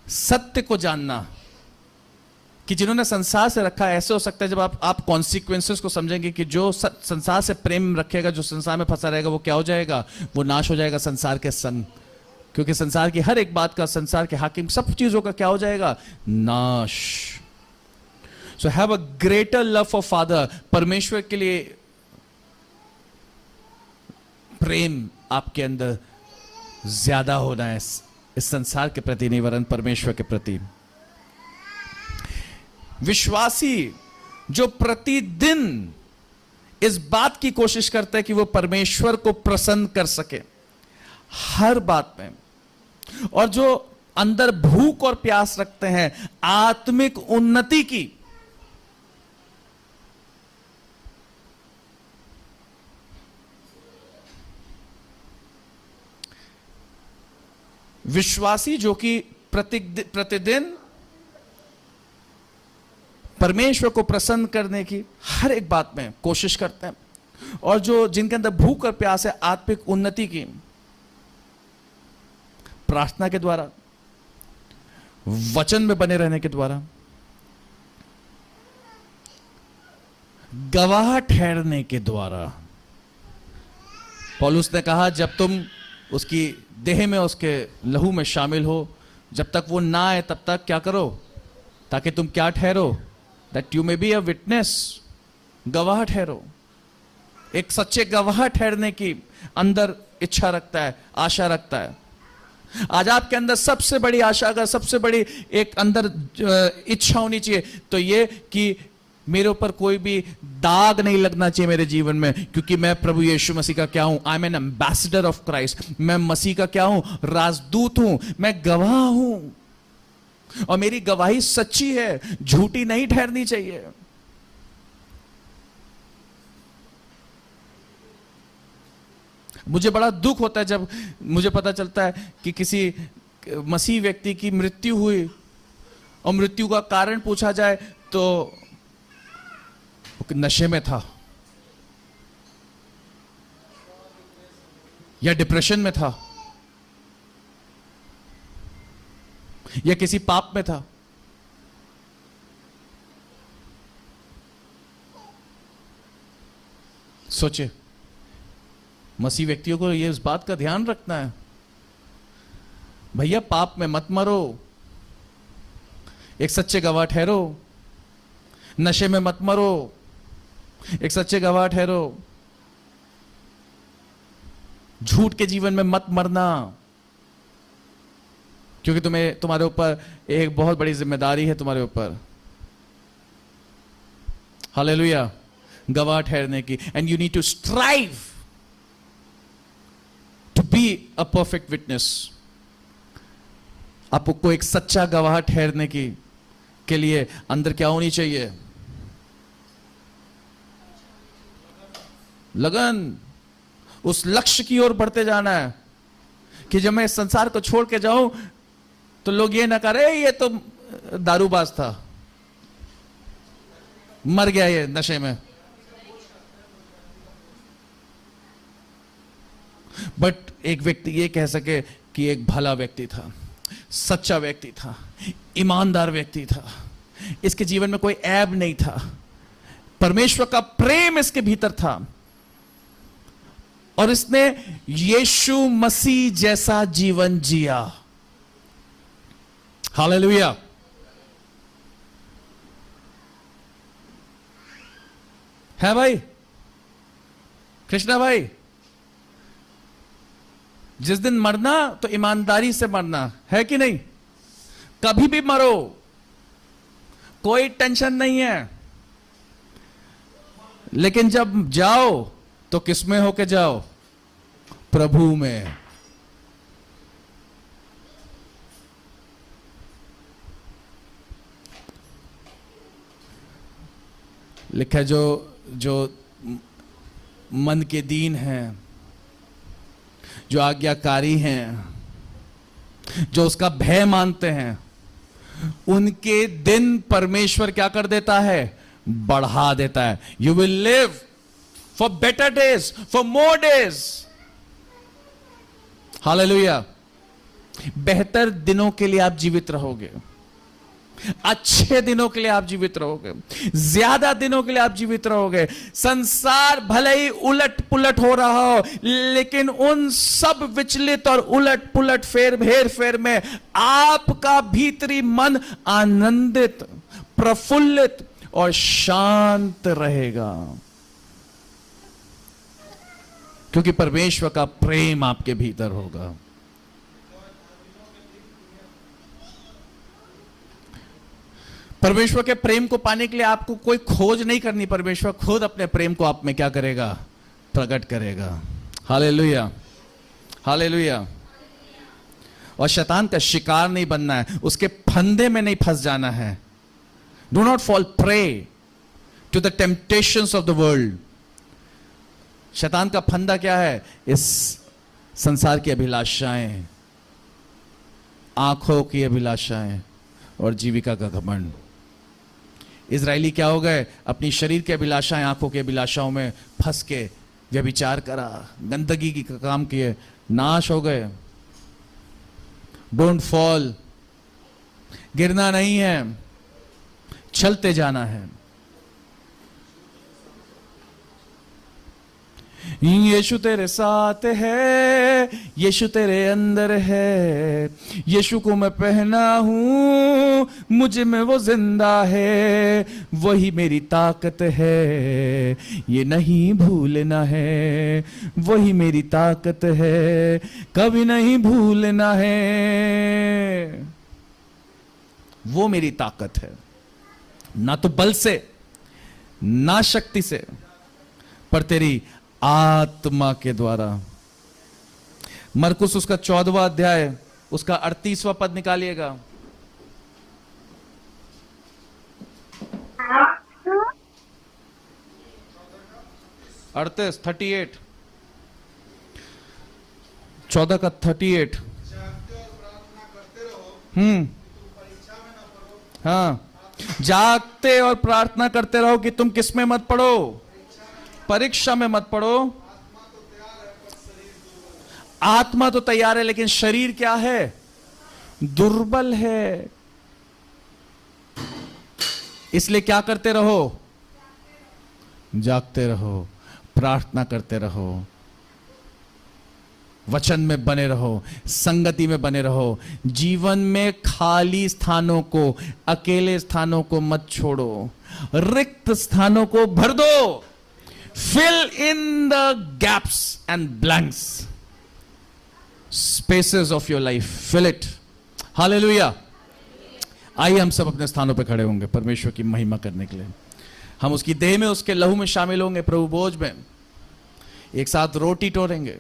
सत्य को जानना कि जिन्होंने संसार से रखा है। ऐसे हो सकता है जब आप कॉन्सिक्वेंसेस को समझेंगे कि जो संसार से प्रेम रखेगा, जो संसार में फंसा रहेगा, वो क्या हो जाएगा? वो नाश हो जाएगा संसार के संग। क्योंकि संसार की हर एक बात का, संसार के हाकिम सब चीजों का क्या हो जाएगा? नाश। So have a greater love for father. परमेश्वर के लिए प्रेम आपके अंदर ज्यादा होना है, इस संसार के प्रति नहीं वरन परमेश्वर के प्रति। विश्वासी जो प्रतिदिन इस बात की कोशिश करते हैं कि वो परमेश्वर को प्रसन्न कर सके हर बात में, और जो अंदर भूख और प्यास रखते हैं आत्मिक उन्नति की, विश्वासी जो कि प्रतिदिन परमेश्वर को प्रसन्न करने की हर एक बात में कोशिश करते हैं, और जो जिनके अंदर भूख और प्यास है आत्मिक उन्नति की, प्रार्थना के द्वारा, वचन में बने रहने के द्वारा, गवाह ठहरने के द्वारा। पौलुस ने कहा जब तुम उसकी देह में, उसके लहू में शामिल हो। जब तक वो ना आए तब तक क्या करो, ताकि तुम क्या ठहरो, that you may be a witness, गवाह ठहरो। एक सच्चे गवाह ठहरने की अंदर इच्छा रखता है, आशा रखता है। आज आपके अंदर सबसे बड़ी आशा, अगर सबसे बड़ी एक अंदर इच्छा होनी चाहिए तो ये कि मेरे ऊपर कोई भी दाग नहीं लगना चाहिए मेरे जीवन में, क्योंकि मैं प्रभु यीशु मसीह का क्या हूं, I am N ambassador of Christ. मैं मसीह का क्या हूं, राजदूत हूं, मैं गवाह हूं और मेरी गवाही सच्ची है, झूठी नहीं ठहरनी चाहिए। मुझे बड़ा दुख होता है जब मुझे पता चलता है कि किसी मसीह व्यक्ति की मृत्यु हुई और मृत्यु का कारण पूछा जाए तो वो नशे में था या डिप्रेशन में था या किसी पाप में था। सोचे, मसीह व्यक्तियों को ये इस बात का ध्यान रखना है, भैया पाप में मत मरो, एक सच्चे गवाह ठहरो। नशे में मत मरो, एक सच्चे गवाह ठहरो। झूठ के जीवन में मत मरना, क्योंकि तुम्हारे ऊपर एक बहुत बड़ी जिम्मेदारी है तुम्हारे ऊपर, हालेलुया, गवाह ठहरने की। And you need to strive to be a perfect witness. आपको एक सच्चा गवाह ठहरने की के लिए अंदर क्या होनी चाहिए, लगन। उस लक्ष्य की ओर बढ़ते जाना है कि जब मैं इस संसार को छोड़ के जाऊं तो लोग ये ना करे ये तो दारूबाज था, मर गया ये नशे में। बट एक व्यक्ति ये कह सके कि एक भला व्यक्ति था, सच्चा व्यक्ति था, ईमानदार व्यक्ति था, इसके जीवन में कोई ऐब नहीं था, परमेश्वर का प्रेम इसके भीतर था और इसने यीशु मसीह जैसा जीवन जिया। हालेलुया। है भाई कृष्णा भाई, जिस दिन मरना तो ईमानदारी से मरना है कि नहीं। कभी भी मरो, कोई टेंशन नहीं है, लेकिन जब जाओ तो किसमें होके जाओ, प्रभु में। लिखा जो मन के दीन हैं, जो आज्ञाकारी हैं, जो उसका भय मानते हैं, उनके दिन परमेश्वर क्या कर देता है, बढ़ा देता है। You will live for better days, for more days. Hallelujah. बेहतर दिनों के लिए आप जीवित रहोगे, अच्छे दिनों के लिए आप जीवित रहोगे, ज्यादा दिनों के लिए आप जीवित रहोगे। संसार भले ही उलट पुलट हो रहा हो, लेकिन उन सब विचलित और उलट पुलट हेर फेर में आपका भीतरी मन आनंदित, प्रफुल्लित और शांत रहेगा, क्योंकि परमेश्वर का प्रेम आपके भीतर होगा। परमेश्वर के प्रेम को पाने के लिए आपको कोई खोज नहीं करनी, परमेश्वर खुद अपने प्रेम को आप में क्या करेगा, प्रकट करेगा। Hallelujah, hallelujah. और शैतान का शिकार नहीं बनना है, उसके फंदे में नहीं फंस जाना है। Do not fall prey to the temptations of the world. शैतान का फंदा क्या है, इस संसार की अभिलाषाएं, आंखों की अभिलाषाएं और जीविका का घमंड। इजरायली क्या हो गए, अपनी शरीर की अभिलाषाएं, आंखों की अभिलाषाओं में फंस के व्यभिचार करा, गंदगी की काम किए, नाश हो गए। डोंट फॉल, गिरना नहीं है, चलते जाना है। यीशु तेरे साथ है, यीशु तेरे अंदर है, यीशु को मैं पहना हूं, मुझ में वो जिंदा है, वही मेरी ताकत है, ये नहीं भूलना है, वही मेरी ताकत है, कभी नहीं भूलना है। वो मेरी ताकत है, ना तो बल से ना शक्ति से, पर तेरी आत्मा के द्वारा। मरकुस उसका 14वां अध्याय उसका 38वां पद निकालिएगा। 38 14 का 38। जागते और प्रार्थना करते रहो, तुम परीक्षा में न पड़ो। हाँ, जागते और प्रार्थना करते रहो कि तुम किस में मत पड़ो, परीक्षा में मत पड़ो। आत्मा तो तैयार है लेकिन शरीर क्या है, दुर्बल है। इसलिए क्या करते रहो, जागते रहो, प्रार्थना करते रहो, वचन में बने रहो, संगति में बने रहो। जीवन में खाली स्थानों को, अकेले स्थानों को मत छोड़ो, रिक्त स्थानों को भर दो। Fill in the gaps and blanks, spaces of your life, fill it. हालेलुया। आइए हम सब अपने स्थानों पर खड़े होंगे परमेश्वर की महिमा करने के लिए। हम उसकी देह में, उसके लहू में शामिल होंगे। प्रभु भोज में एक साथ रोटी तोड़ेंगे।